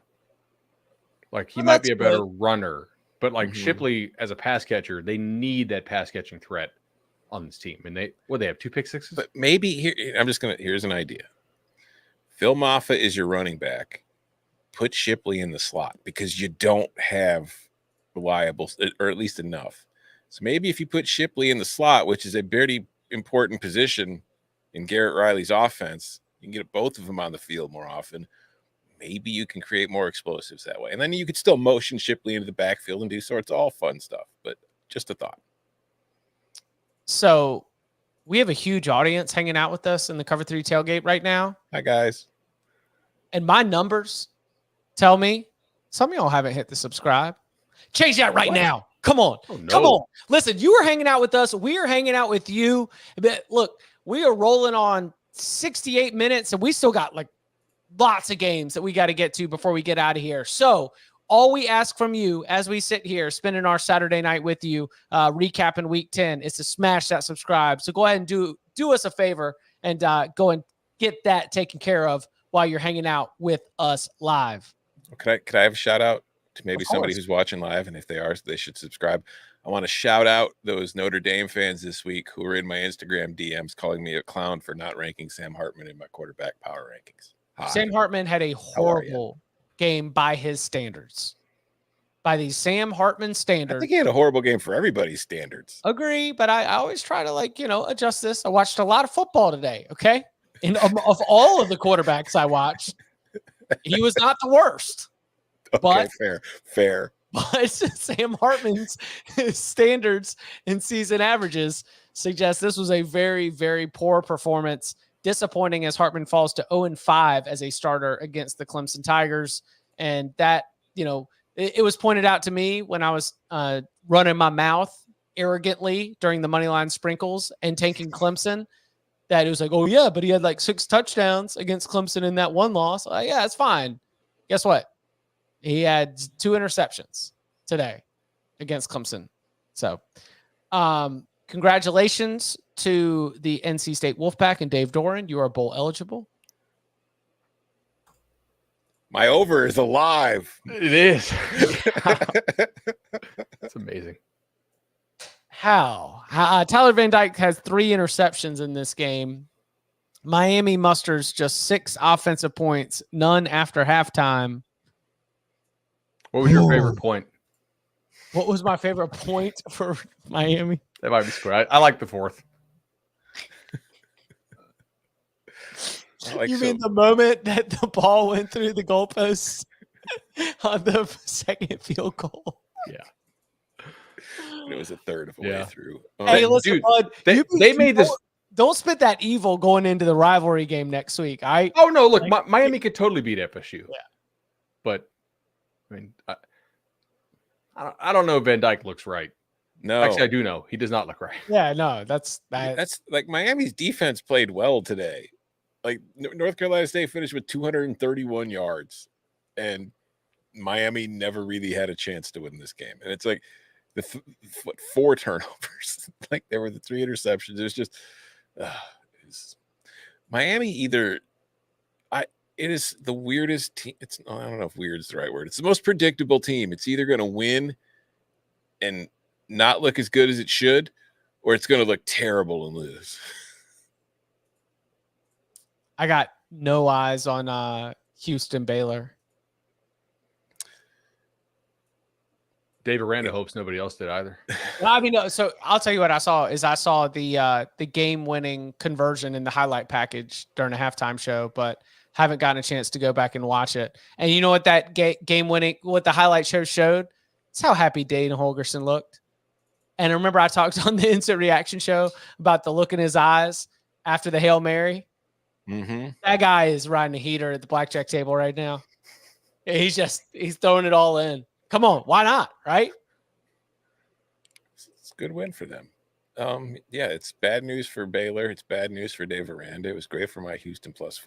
Like, he might be a better runner. But like Shipley as a pass catcher, they need that pass catching threat on this team. And they have 2 pick sixes. But maybe here's an idea. Phil Maffa is your running back. Put Shipley in the slot because you don't have reliable, or at least enough. So maybe if you put Shipley in the slot, which is a very important position in Garrett Riley's offense, you can get both of them on the field more often. Maybe you can create more explosives that way. And then you could still motion Shipley into the backfield and do so. It's all fun stuff, but just a thought. So we have a huge audience hanging out with us in the Cover 3 tailgate right now. Hi, guys. And my numbers tell me some of y'all haven't hit the subscribe. Change that right now. Come on. Oh, no. Come on. Listen, you are hanging out with us. We are hanging out with you. But look, we are rolling on 68 minutes, and we still got like lots of games that we got to get to before we get out of here. So all we ask from you as we sit here spending our Saturday night with you, recapping week 10, is to smash that subscribe. So go ahead and do us a favor and go and get that taken care of while you're hanging out with us live. Could I have a shout out to maybe somebody who's watching live? And if they are, they should subscribe. I want to shout out those Notre Dame fans this week who were in my Instagram DMs calling me a clown for not ranking Sam Hartman in my quarterback power rankings. Sam Hartman had a horrible game by his standards. By the Sam Hartman standards. I think he had a horrible game for everybody's standards. Agree, but I always try to adjust this. I watched a lot of football today, okay? Of all of the quarterbacks I watched, He was not the worst. Okay, fair. But Sam Hartman's standards and season averages suggest this was a very, very poor performance. Disappointing as Hartman falls to 0-5 as a starter against the Clemson Tigers. And that, it was pointed out to me when I was running my mouth arrogantly during the Moneyline Sprinkles and tanking Clemson that it was like, oh, yeah, but he had like 6 touchdowns against Clemson in that one loss. Yeah, it's fine. Guess what? He had 2 interceptions today against Clemson. So congratulations to the NC State Wolfpack and Dave Doran. You are bowl eligible. My over is alive. It is. That's amazing. How? Tyler Van Dyke has 3 interceptions in this game. Miami musters just 6 offensive points, none after halftime. What was your favorite point? What was my favorite point for Miami? That might be square. I like the 4th. You mean the moment that the ball went through the goalposts on the second field goal? Yeah. It was a third of the way through. Hey, listen, dude, bud, they made this. Don't spit that evil going into the rivalry game next week. Oh no! Look, Miami could totally beat FSU. Yeah, but I mean, I don't know if Van Dyke looks right. No, actually, I do know he does not look right. Yeah, no, that's like Miami's defense played well today. Like North Carolina State finished with 231 yards, and Miami never really had a chance to win this game. And it's like the 4 turnovers, like there were the 3 interceptions. It was just Miami either. It is the weirdest team. I don't know if weird is the right word. It's the most predictable team. It's either going to win and not look as good as it should, or it's going to look terrible and lose. I got no eyes on Houston Baylor. Dave Aranda hopes nobody else did either. Well, I mean, so I'll tell you what I saw the game-winning conversion in the highlight package during a halftime show, but haven't gotten a chance to go back and watch it. And you know what that game-winning, what the highlight show showed? It's how happy Dane Holgerson looked. And remember I talked on the Instant Reaction show about the look in his eyes after the Hail Mary? Mm-hmm. That guy is riding a heater at the blackjack table right now. He's throwing it all in. Come on, why not? Right? It's a good win for them. Yeah, it's bad news for Baylor. It's bad news for Dave Aranda. It was great for my Houston +4.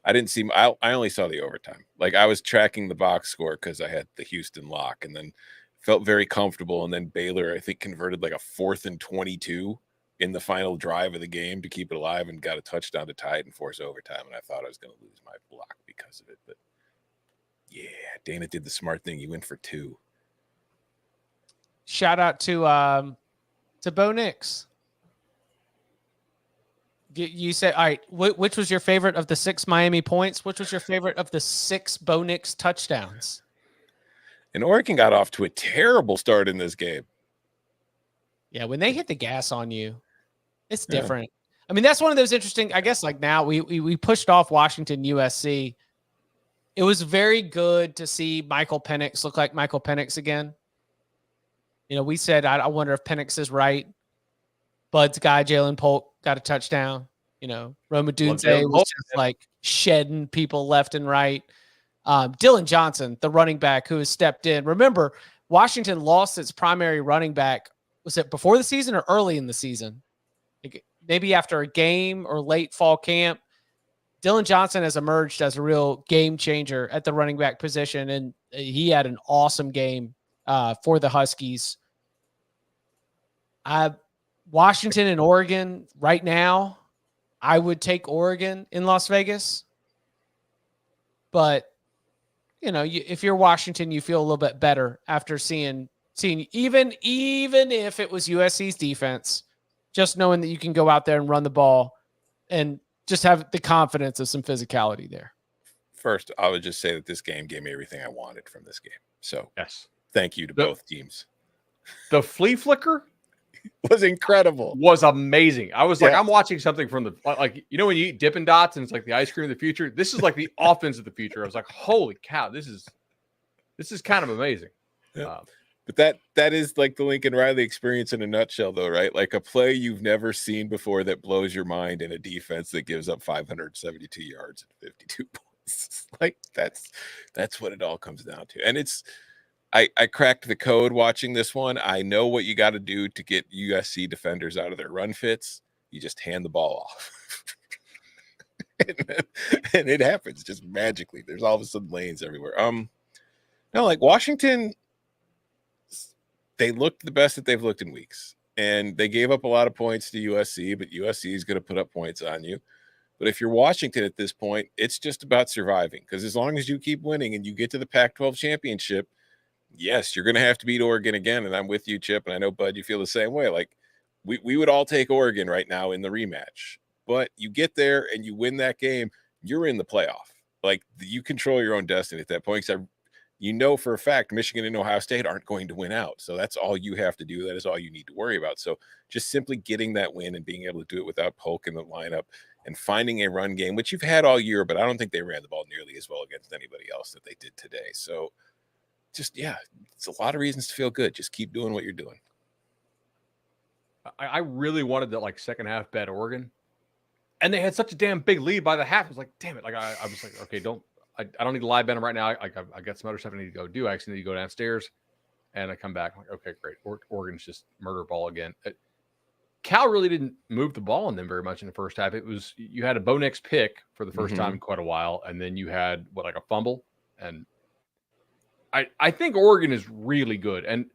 I didn't see. I only saw the overtime. Like I was tracking the box score because I had the Houston lock, and then felt very comfortable. And then Baylor, I think, converted like a 4th and 22 in the final drive of the game to keep it alive, and got a touchdown to tie it and force overtime. And I thought I was going to lose my block because of it, but yeah, Dana did the smart thing. He went for 2. Shout out to Bo Nix. You said, all right, which was your favorite of the 6 Miami points? Which was your favorite of the 6 Bo Nix touchdowns? And Oregon got off to a terrible start in this game. Yeah, when they hit the gas on you, it's different. I mean, that's one of those interesting, I guess, like now we pushed off Washington, USC. It was very good to see Michael Penix look like Michael Penix again. You know, we said, I wonder if Penix is right. Bud's guy, Jalen Polk, got a touchdown. You know, Roma Dunze was just like shedding people left and right. Dylan Johnson, the running back who has stepped in. Remember, Washington lost its primary running back. Was it before the season or early in the season? Maybe after a game or late fall camp. Dylan Johnson has emerged as a real game changer at the running back position, and he had an awesome game for the Huskies. Washington and Oregon right now, I would take Oregon in Las Vegas. But, you know, if you're Washington, you feel a little bit better after seeing even if it was USC's defense, just knowing that you can go out there and run the ball and just have the confidence of some physicality there. First, I would just say that this game gave me everything I wanted from this game. So, yes, thank you to both teams. The flea flicker was incredible. Was amazing. I was like, Yeah. I'm watching something from the like when you eat Dippin' Dots and it's like the ice cream of the future. This is like the offense of the future. I was like, holy cow, this is kind of amazing. Yeah. But that is like the Lincoln Riley experience in a nutshell, though, right? Like a play you've never seen before that blows your mind in a defense that gives up 572 yards and 52 points. Like that's what it all comes down to. And I cracked the code watching this one. I know what you got to do to get USC defenders out of their run fits. You just hand the ball off. and it happens just magically. There's all of a sudden lanes everywhere. No, like Washington, they looked the best that they've looked in weeks. And they gave up a lot of points to USC, but USC is going to put up points on you. But if you're Washington at this point, it's just about surviving. Because as long as you keep winning and you get to the Pac-12 championship, yes, you're going to have to beat Oregon again. And I'm with you, Chip. And I know, Bud, you feel the same way. Like we would all take Oregon right now in the rematch. But you get there and you win that game, you're in the playoff. Like you control your own destiny at that point. Because you know for a fact Michigan and Ohio State aren't going to win out. So that's all you have to do. That is all you need to worry about. So just simply getting that win and being able to do it without Polk in the lineup and finding a run game, which you've had all year, but I don't think they ran the ball nearly as well against anybody else that they did today. So just, yeah, it's a lot of reasons to feel good. Just keep doing what you're doing. I really wanted to like second half bet Oregon. And they had such a damn big lead by the half. I was like, damn it. Like I was like, okay, I don't need to lie bet them right now. I got some other stuff I need to go do. I actually need to go downstairs. And I come back. I'm like, okay, great. Oregon's just murder ball again. Cal really didn't move the ball on them very much in the first half. It was, you had a Bo Nix pick for the first time in quite a while. And then you had like a fumble. And I think Oregon is really good. And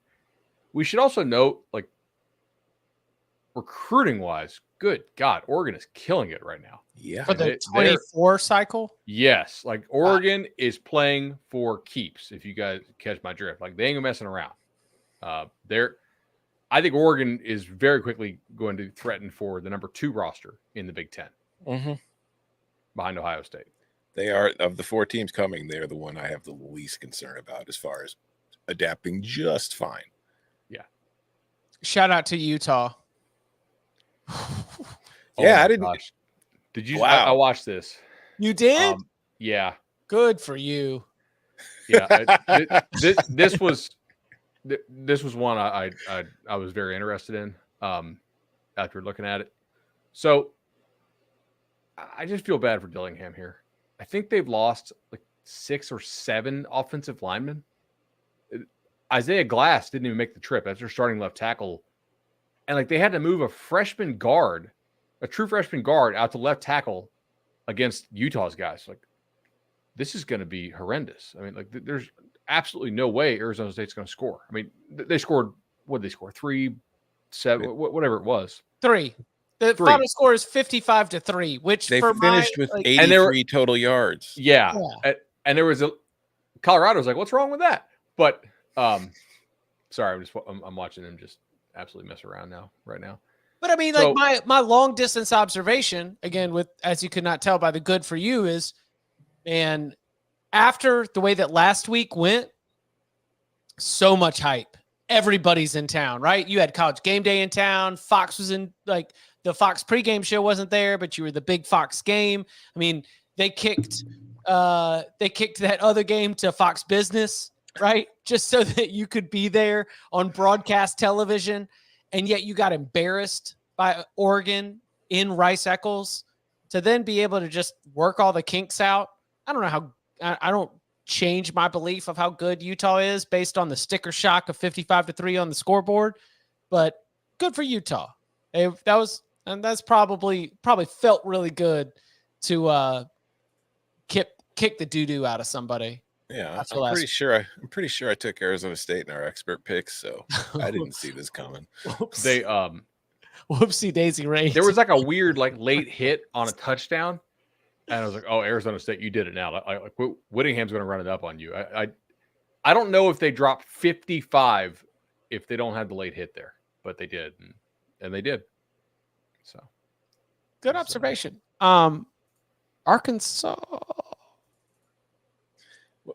we should also note, like, recruiting wise, good God, Oregon is killing it right now. Yeah. For the 24 cycle? Yes. Like Oregon is playing for keeps, if you guys catch my drift. Like they ain't messing around. I think Oregon is very quickly going to threaten for the number 2 roster in the Big Ten behind Ohio State. They are, of the 4 teams coming, they're the one I have the least concern about as far as adapting just fine. Yeah. Shout out to Utah. Yeah, I didn't. Gosh. Did you? Wow. I watched this. You did? Yeah. Good for you. Yeah. This was one I was very interested in after looking at it. So I just feel bad for Dillingham here. I think they've lost like 6 or 7 offensive linemen. Isaiah Glass didn't even make the trip. That's their starting left tackle. And like they had to move a true freshman guard out to left tackle against Utah's guys. Like this is going to be horrendous. I mean, like there's absolutely no way Arizona State's going to score. I mean, they scored, what did they score? 3, 7, whatever it was. 3. The final score is 55-3, which they for finished with 83 total yards. Yeah. And there was Colorado was like, what's wrong with that? But sorry, I'm watching them just absolutely mess around right now. But I mean, like my long distance observation, again, with, as you could not tell by the good for you, is, man, after the way that last week went, so much hype. Everybody's in town, right? You had College Game Day in town. Fox was in, like, the Fox pregame show wasn't there, but you were the big Fox game. I mean, they kicked that other game to Fox Business, right? Just so that you could be there on broadcast television. And yet you got embarrassed by Oregon in Rice-Eccles to then be able to just work all the kinks out. I don't know how I don't change my belief of how good Utah is based on the sticker shock of 55-3 on the scoreboard, but good for Utah. That's probably felt really good to kick the doo-doo out of somebody. Yeah, I'm pretty sure I took Arizona State in our expert picks, so I didn't see this coming. They whoopsie daisy race. There was like a weird like late hit on a touchdown, and I was like, "Oh, Arizona State, you did it now." Like Whittingham's going to run it up on you. I don't know if they drop 55 if they don't have the late hit there, but they did, and they did. So good observation. Arkansas.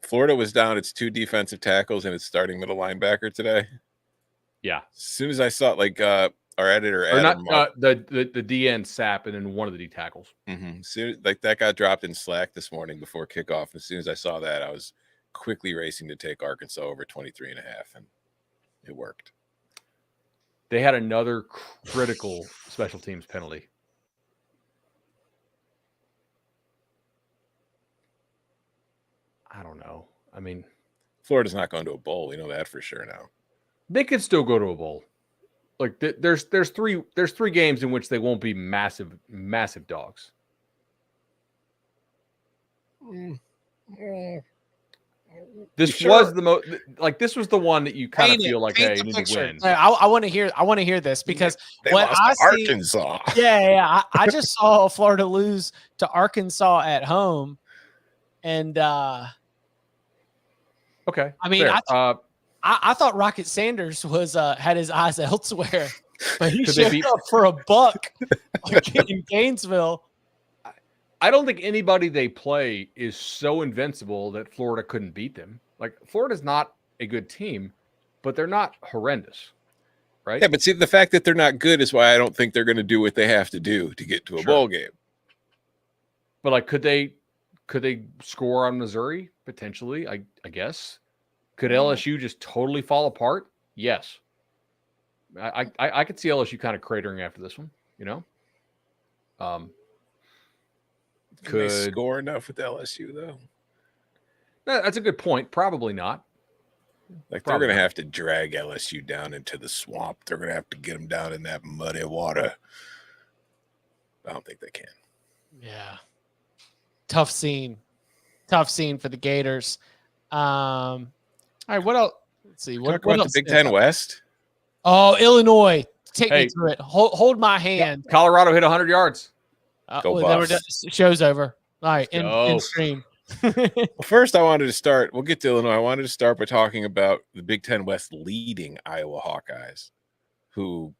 Florida was down its 2 defensive tackles and its starting middle linebacker today. Yeah. As soon as I saw it, like our editor, Or Adam, not the DN Sap, and then one of the D tackles. Like that got dropped in Slack this morning before kickoff. As soon as I saw that, I was quickly racing to take Arkansas over 23.5, and it worked. They had another critical special teams penalty. I don't know. I mean, Florida's not going to a bowl. We know that for sure now. They could still go to a bowl. Like there's three games in which they won't be massive dogs. This was the most this was the one that you kind of feel like, hey, you need to win. I want to hear this because they lost to Arkansas. Yeah. I just saw Florida lose to Arkansas at home, and okay. I mean, I thought Rocket Sanders was had his eyes elsewhere, but he showed up for a buck in Gainesville. I don't think anybody they play is so invincible that Florida couldn't beat them. Like, Florida's not a good team, but they're not horrendous, right? Yeah, but see, the fact that they're not good is why I don't think they're going to do what they have to do to get to a bowl game. But like, could they score on Missouri potentially? I guess. Could LSU just totally fall apart? Yes. I could see LSU kind of cratering after this one. You know. Could they score enough with LSU though? That's a good point. Probably not. Like, they're going to have to drag LSU down into the swamp. They're going to have to get them down in that muddy water. I don't think they can. Yeah. Tough scene for the Gators. All right, what else? Let's see. What else? The Big Ten West? Oh, Illinois. Take me through it. Hold my hand. Yeah, Colorado hit 100 yards. Show's over. All right, in stream. Well, first, I wanted to start. We'll get to Illinois. I wanted to start by talking about the Big Ten West leading Iowa Hawkeyes, who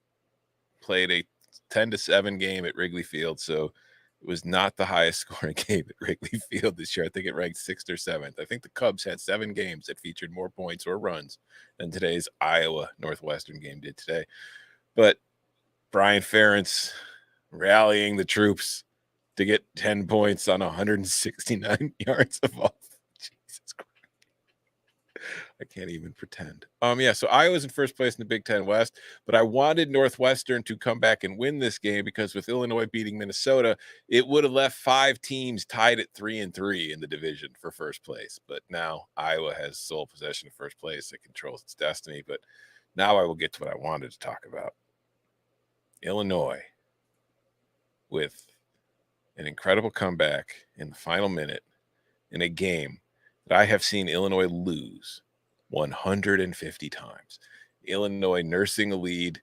played a 10-7 game at Wrigley Field. So it was not the highest scoring game at Wrigley Field this year. I think it ranked 6th or 7th. I think the Cubs had 7 games that featured more points or runs than today's Iowa Northwestern game did today. But Brian Ferentz rallying the troops to get 10 points on 169 yards of offense. Jesus Christ. I can't even pretend. So Iowa's in first place in the Big Ten West, but I wanted Northwestern to come back and win this game because with Illinois beating Minnesota, it would have left 5 teams tied at 3-3 in the division for first place. But now Iowa has sole possession of first place. It controls its destiny. But now I will get to what I wanted to talk about. Illinois with an incredible comeback in the final minute in a game that I have seen Illinois lose 150 times. Illinois nursing a lead,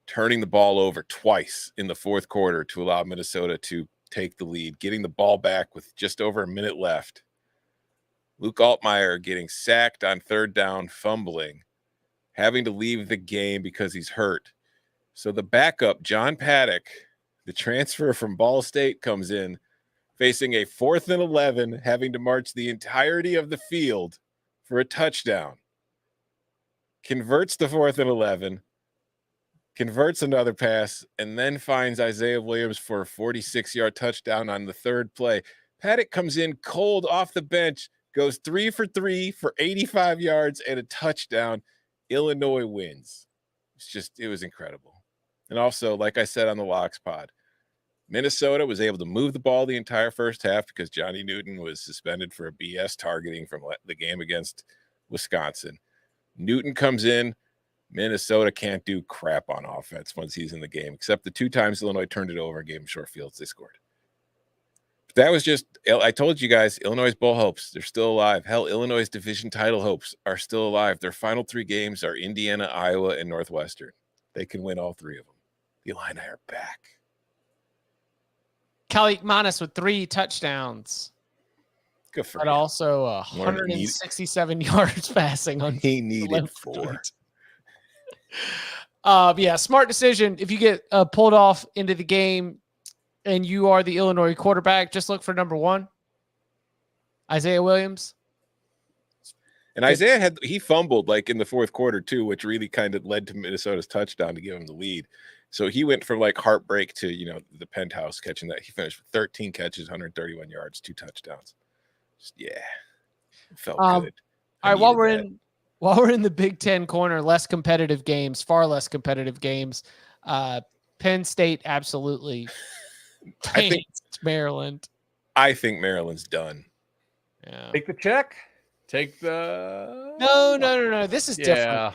turning the ball over twice in the fourth quarter to allow Minnesota to take the lead, getting the ball back with just over a minute left. Luke Altmaier getting sacked on third down, fumbling, having to leave the game because he's hurt. So the backup, John Paddock, the transfer from Ball State, comes in facing a 4th and 11, having to march the entirety of the field for a touchdown. Converts the 4th and 11, converts another pass, and then finds Isaiah Williams for a 46-yard touchdown on the third play. Paddock comes in cold off the bench, goes 3 for 3 for 85 yards and a touchdown. Illinois wins. It was incredible. And also, like I said on the Locks pod, Minnesota was able to move the ball the entire first half because Johnny Newton was suspended for a BS targeting from the game against Wisconsin. Newton comes in. Minnesota can't do crap on offense once he's in the game, except the 2 times Illinois turned it over and gave him short fields. They scored. But that was just, I told you guys, Illinois' bowl hopes, they're still alive. Hell, Illinois' division title hopes are still alive. Their final 3 games are Indiana, Iowa, and Northwestern. They can win all 3 of them. The Illini are back. Kalik Manis with 3 touchdowns. Good for but him. Also 167 yards passing on. He needed 4. Smart decision. If you get pulled off into the game and you are the Illinois quarterback, just look for number 1, Isaiah Williams. And Isaiah he fumbled like in the fourth quarter too, which really kind of led to Minnesota's touchdown to give him the lead. So he went from like heartbreak to, the penthouse catching that. He finished with 13 catches, 131 yards, 2 touchdowns. Just, yeah, it felt good. All right, while we're in the Big Ten corner, far less competitive games. Penn State absolutely tanked Maryland. I think Maryland's done. Yeah. Take the check. Take the No. This is different.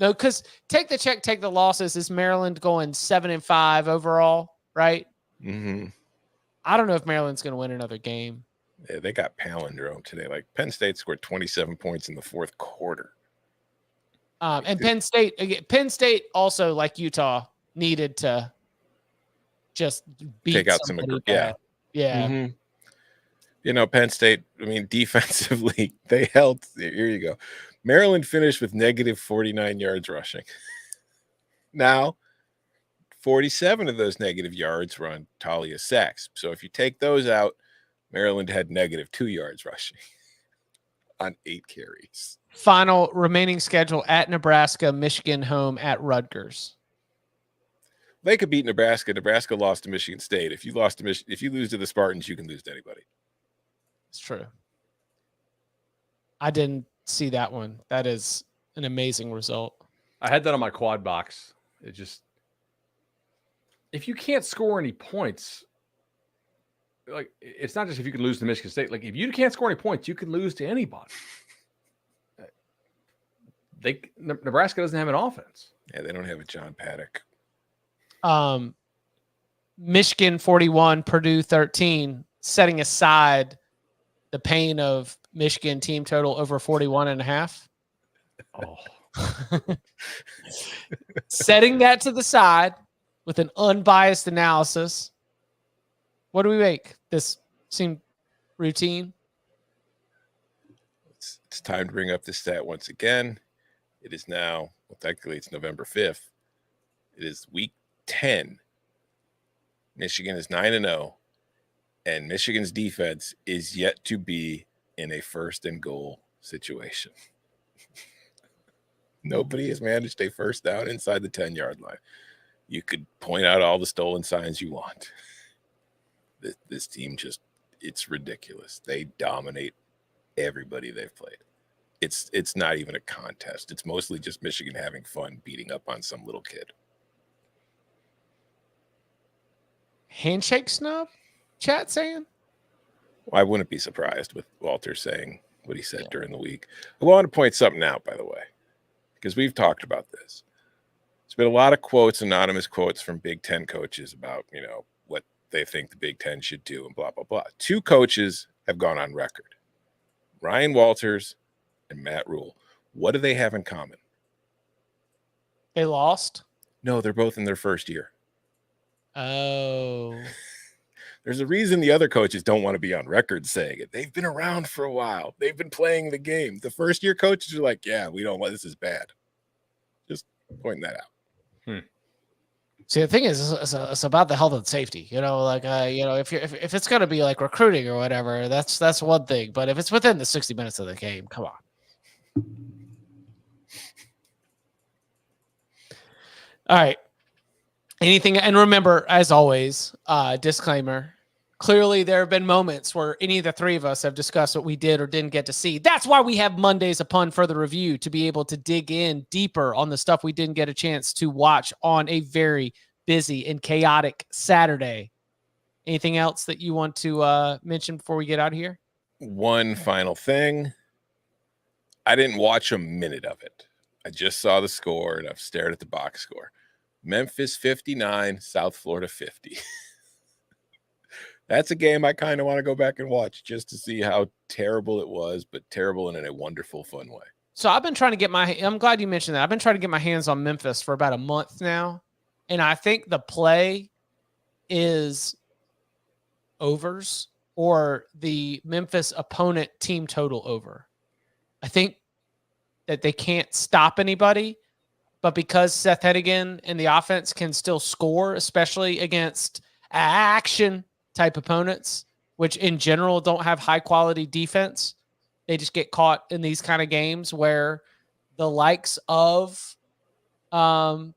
No, because take the check, take the losses. Is Maryland going 7-5 overall, right? Mm-hmm. I don't know if Maryland's going to win another game. Yeah, they got palindrome today. Like Penn State scored 27 points in the fourth quarter. And Penn State also, like Utah, needed to just take out some. Yeah. Mm-hmm. Penn State, defensively, they held. Here you go. Maryland finished with negative 49 yards rushing. Now, 47 of those negative yards were on Talia sacks. So if you take those out, Maryland had negative 2 yards rushing on 8 carries. Final remaining schedule at Nebraska, Michigan home at Rutgers. They could beat Nebraska. Nebraska lost to Michigan State. If you lose to the Spartans, you can lose to anybody. It's true. I didn't see that one. That is an amazing result. I had that on my quad box. If you can't score any points, like it's not just if you can lose to Michigan State. Like if you can't score any points, you can lose to anybody. Nebraska doesn't have an offense. Yeah, they don't have a John Paddock. Michigan 41, Purdue 13, setting aside the pain of Michigan team total over 41.5. Oh. Setting that to the side with an unbiased analysis. What do we make? This seem routine? It's time to bring up this stat once again. It is now, technically it's November 5th. It is week 10. Michigan is 9-0, and Michigan's defense is yet to be in a 1st and goal situation. Nobody has managed a first down inside the 10-yard line. You could point out all the stolen signs you want. This team it's ridiculous. They dominate everybody they've played. It's not even a contest. It's mostly just Michigan having fun beating up on some little kid. Handshake snub? Chat saying? Well, I wouldn't be surprised with Walter saying what he said during the week. I want to point something out, by the way, because we've talked about this. There's been a lot of quotes, anonymous quotes from Big Ten coaches about, what they think the Big Ten should do and blah, blah, blah. 2 coaches have gone on record. Ryan Walters and Matt Rule. What do they have in common? They lost? No, they're both in their first year. Oh. There's a reason the other coaches don't want to be on record saying it. They've been around for a while. They've been playing the game. The first-year coaches are like, yeah, we don't want this is bad. Just pointing that out. See, the thing is, it's about the health and safety. If it's going to be like recruiting or whatever, that's one thing. But if it's within the 60 minutes of the game, come on. All right. Anything, and remember, as always, disclaimer, clearly there have been moments where any of the 3 of us have discussed what we did or didn't get to see. That's why we have Mondays upon further review, to be able to dig in deeper on the stuff we didn't get a chance to watch on a very busy and chaotic Saturday. Anything else that you want to mention before we get out of here? One final thing. I didn't watch a minute of it. I just saw the score, and I've stared at the box score. Memphis 59, South Florida 50. That's a game I kind of want to go back and watch just to see how terrible it was, but terrible in a wonderful, fun way. So I've been trying to I'm glad you mentioned that. I've been trying to get my hands on Memphis for about a month now. And I think the play is overs or the Memphis opponent team total over. I think that they can't stop anybody. But because Seth Hennigan and the offense can still score, especially against action type opponents, which in general don't have high quality defense, they just get caught in these kind of games where the likes of like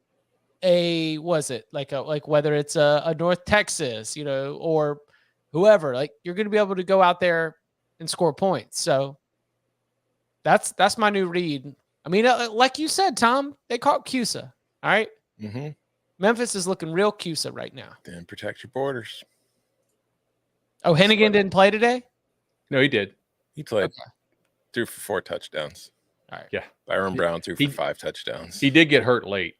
whether it's a North Texas, or whoever, like you're going to be able to go out there and score points. So that's my new read. I mean, like you said, Tom, they caught CUSA. All right. Mm-hmm. Memphis is looking real CUSA right now. Then protect your borders. Oh, Hennigan didn't play today? No, he did. He played. Threw for 4 touchdowns. All right. Yeah. Byron Brown threw for 5 touchdowns. He did get hurt late.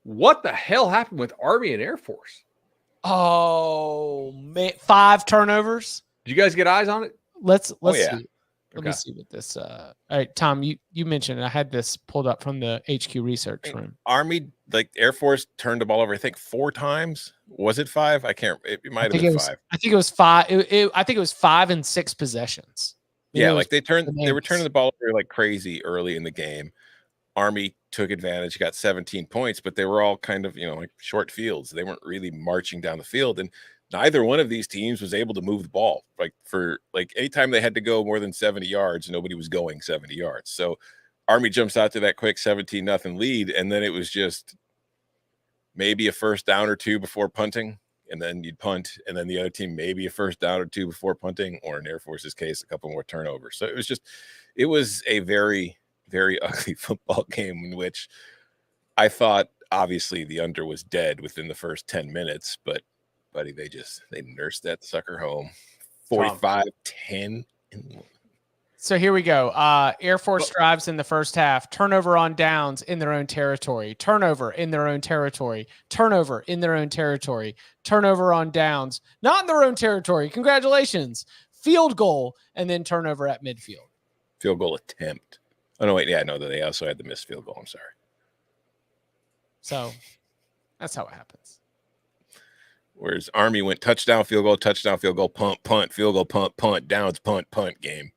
What the hell happened with Army and Air Force? Oh, man. 5 turnovers. Did you guys get eyes on it? Let's yeah. see. Let me see what this. All right, Tom, you mentioned it. I had this pulled up from the HQ research room. Army, like Air Force, turned the ball over. I think 4 times. Was it 5? I can't. It might have been 5. I think it was 5. I think it was 5 and 6 possessions. Yeah, like they were turning the ball over like crazy early in the game. Army took advantage, got 17 points, but they were all kind of, like short fields. They weren't really marching down the field, and neither one of these teams was able to move the ball. Like for anytime they had to go more than 70 yards, nobody was going 70 yards. So Army jumps out to that quick 17-0 lead, and then it was just maybe a first down or 2 before punting, and then you'd punt, and then the other team maybe a first down or 2 before punting, or in Air Force's case, a couple more turnovers. So it was a very, very ugly football game in which I thought obviously the under was dead within the first 10 minutes, but buddy, they nursed that sucker home. 45-10. So here we go. Air Force drives in the first half. Turnover on downs in their own territory. Turnover in their own territory. Turnover in their own territory. Turnover on downs. Not in their own territory. Congratulations. Field goal, and then turnover at midfield. Field goal attempt. Oh, no, wait. Yeah, no, they also had the missed field goal. I'm sorry. So that's how it happens. Whereas Army went touchdown, field goal, punt, field goal, punt, downs, punt game.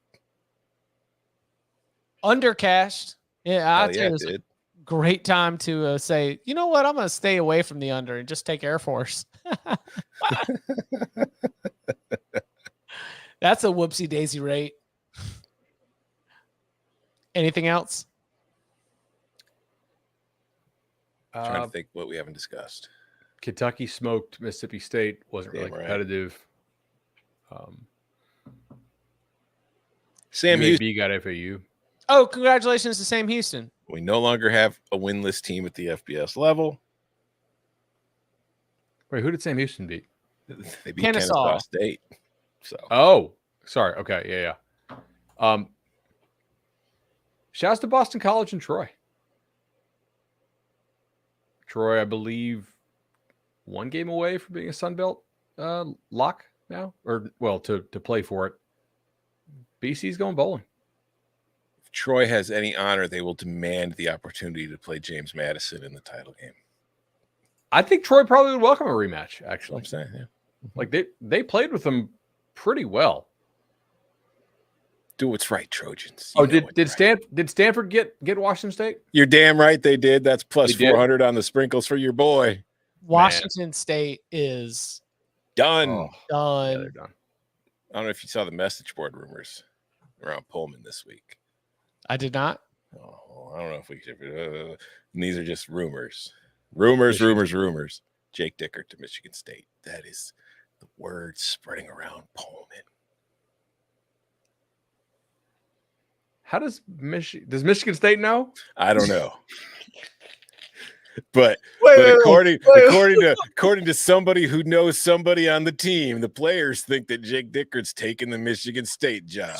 Undercashed. Yeah, I tell you, it's a great time to say, you know what? I'm going to stay away from the under and just take Air Force. That's a whoopsie daisy rate. Anything else? Trying to think what we haven't discussed. Kentucky smoked Mississippi State. Wasn't really competitive. Sam Houston UAB got FAU. Oh, congratulations to Sam Houston. We no longer have a winless team at the FBS level. Wait, who did Sam Houston beat? They beat Kennesaw State. So. Oh, sorry. Okay, yeah. Shouts to Boston College and Troy. Troy, I believe, 1 game away from being a Sun Belt lock now, to play for it. BC's going bowling. If Troy has any honor, they will demand the opportunity to play James Madison in the title game. I think Troy probably would welcome a rematch, actually. I'm saying, yeah. Like they played with them pretty well. Do what's right, Trojans. Did Stanford get Washington State? You're damn right they did. That's plus 400 on the sprinkles for your boy. Washington State is done. Done. Yeah, they're done. I don't know if you saw the message board rumors around Pullman this week. I did not. Oh, I don't know if we should. And these are just rumors. Rumors. Jake Dickert to Michigan State. That is the word spreading around Pullman. How does Michigan State know? I don't know. But according to somebody who knows somebody on the team, the players think that Jake Dickert's taking the Michigan State job.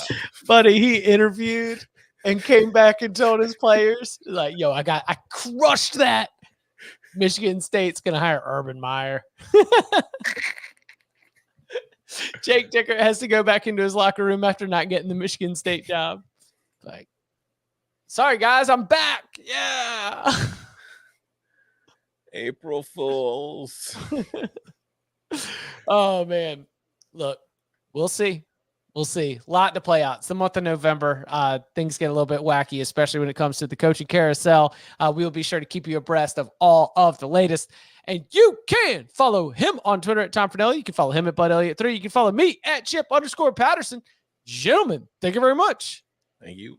Buddy, he interviewed and came back and told his players, like, yo, I crushed that. Michigan State's gonna hire Urban Meyer. Jake Dickert has to go back into his locker room after not getting the Michigan State job. Like, sorry guys, I'm back. Yeah. April Fools. Oh man. Look, we'll see. We'll see. A lot to play out. It's the month of November. Things get a little bit wacky, especially when it comes to the coaching carousel. We will be sure to keep you abreast of all of the latest. And you can follow him on Twitter at Tom Fornelli. You can follow him at Bud Elliott 3. You can follow me at Chip_Patterson. Gentlemen, thank you very much. Thank you.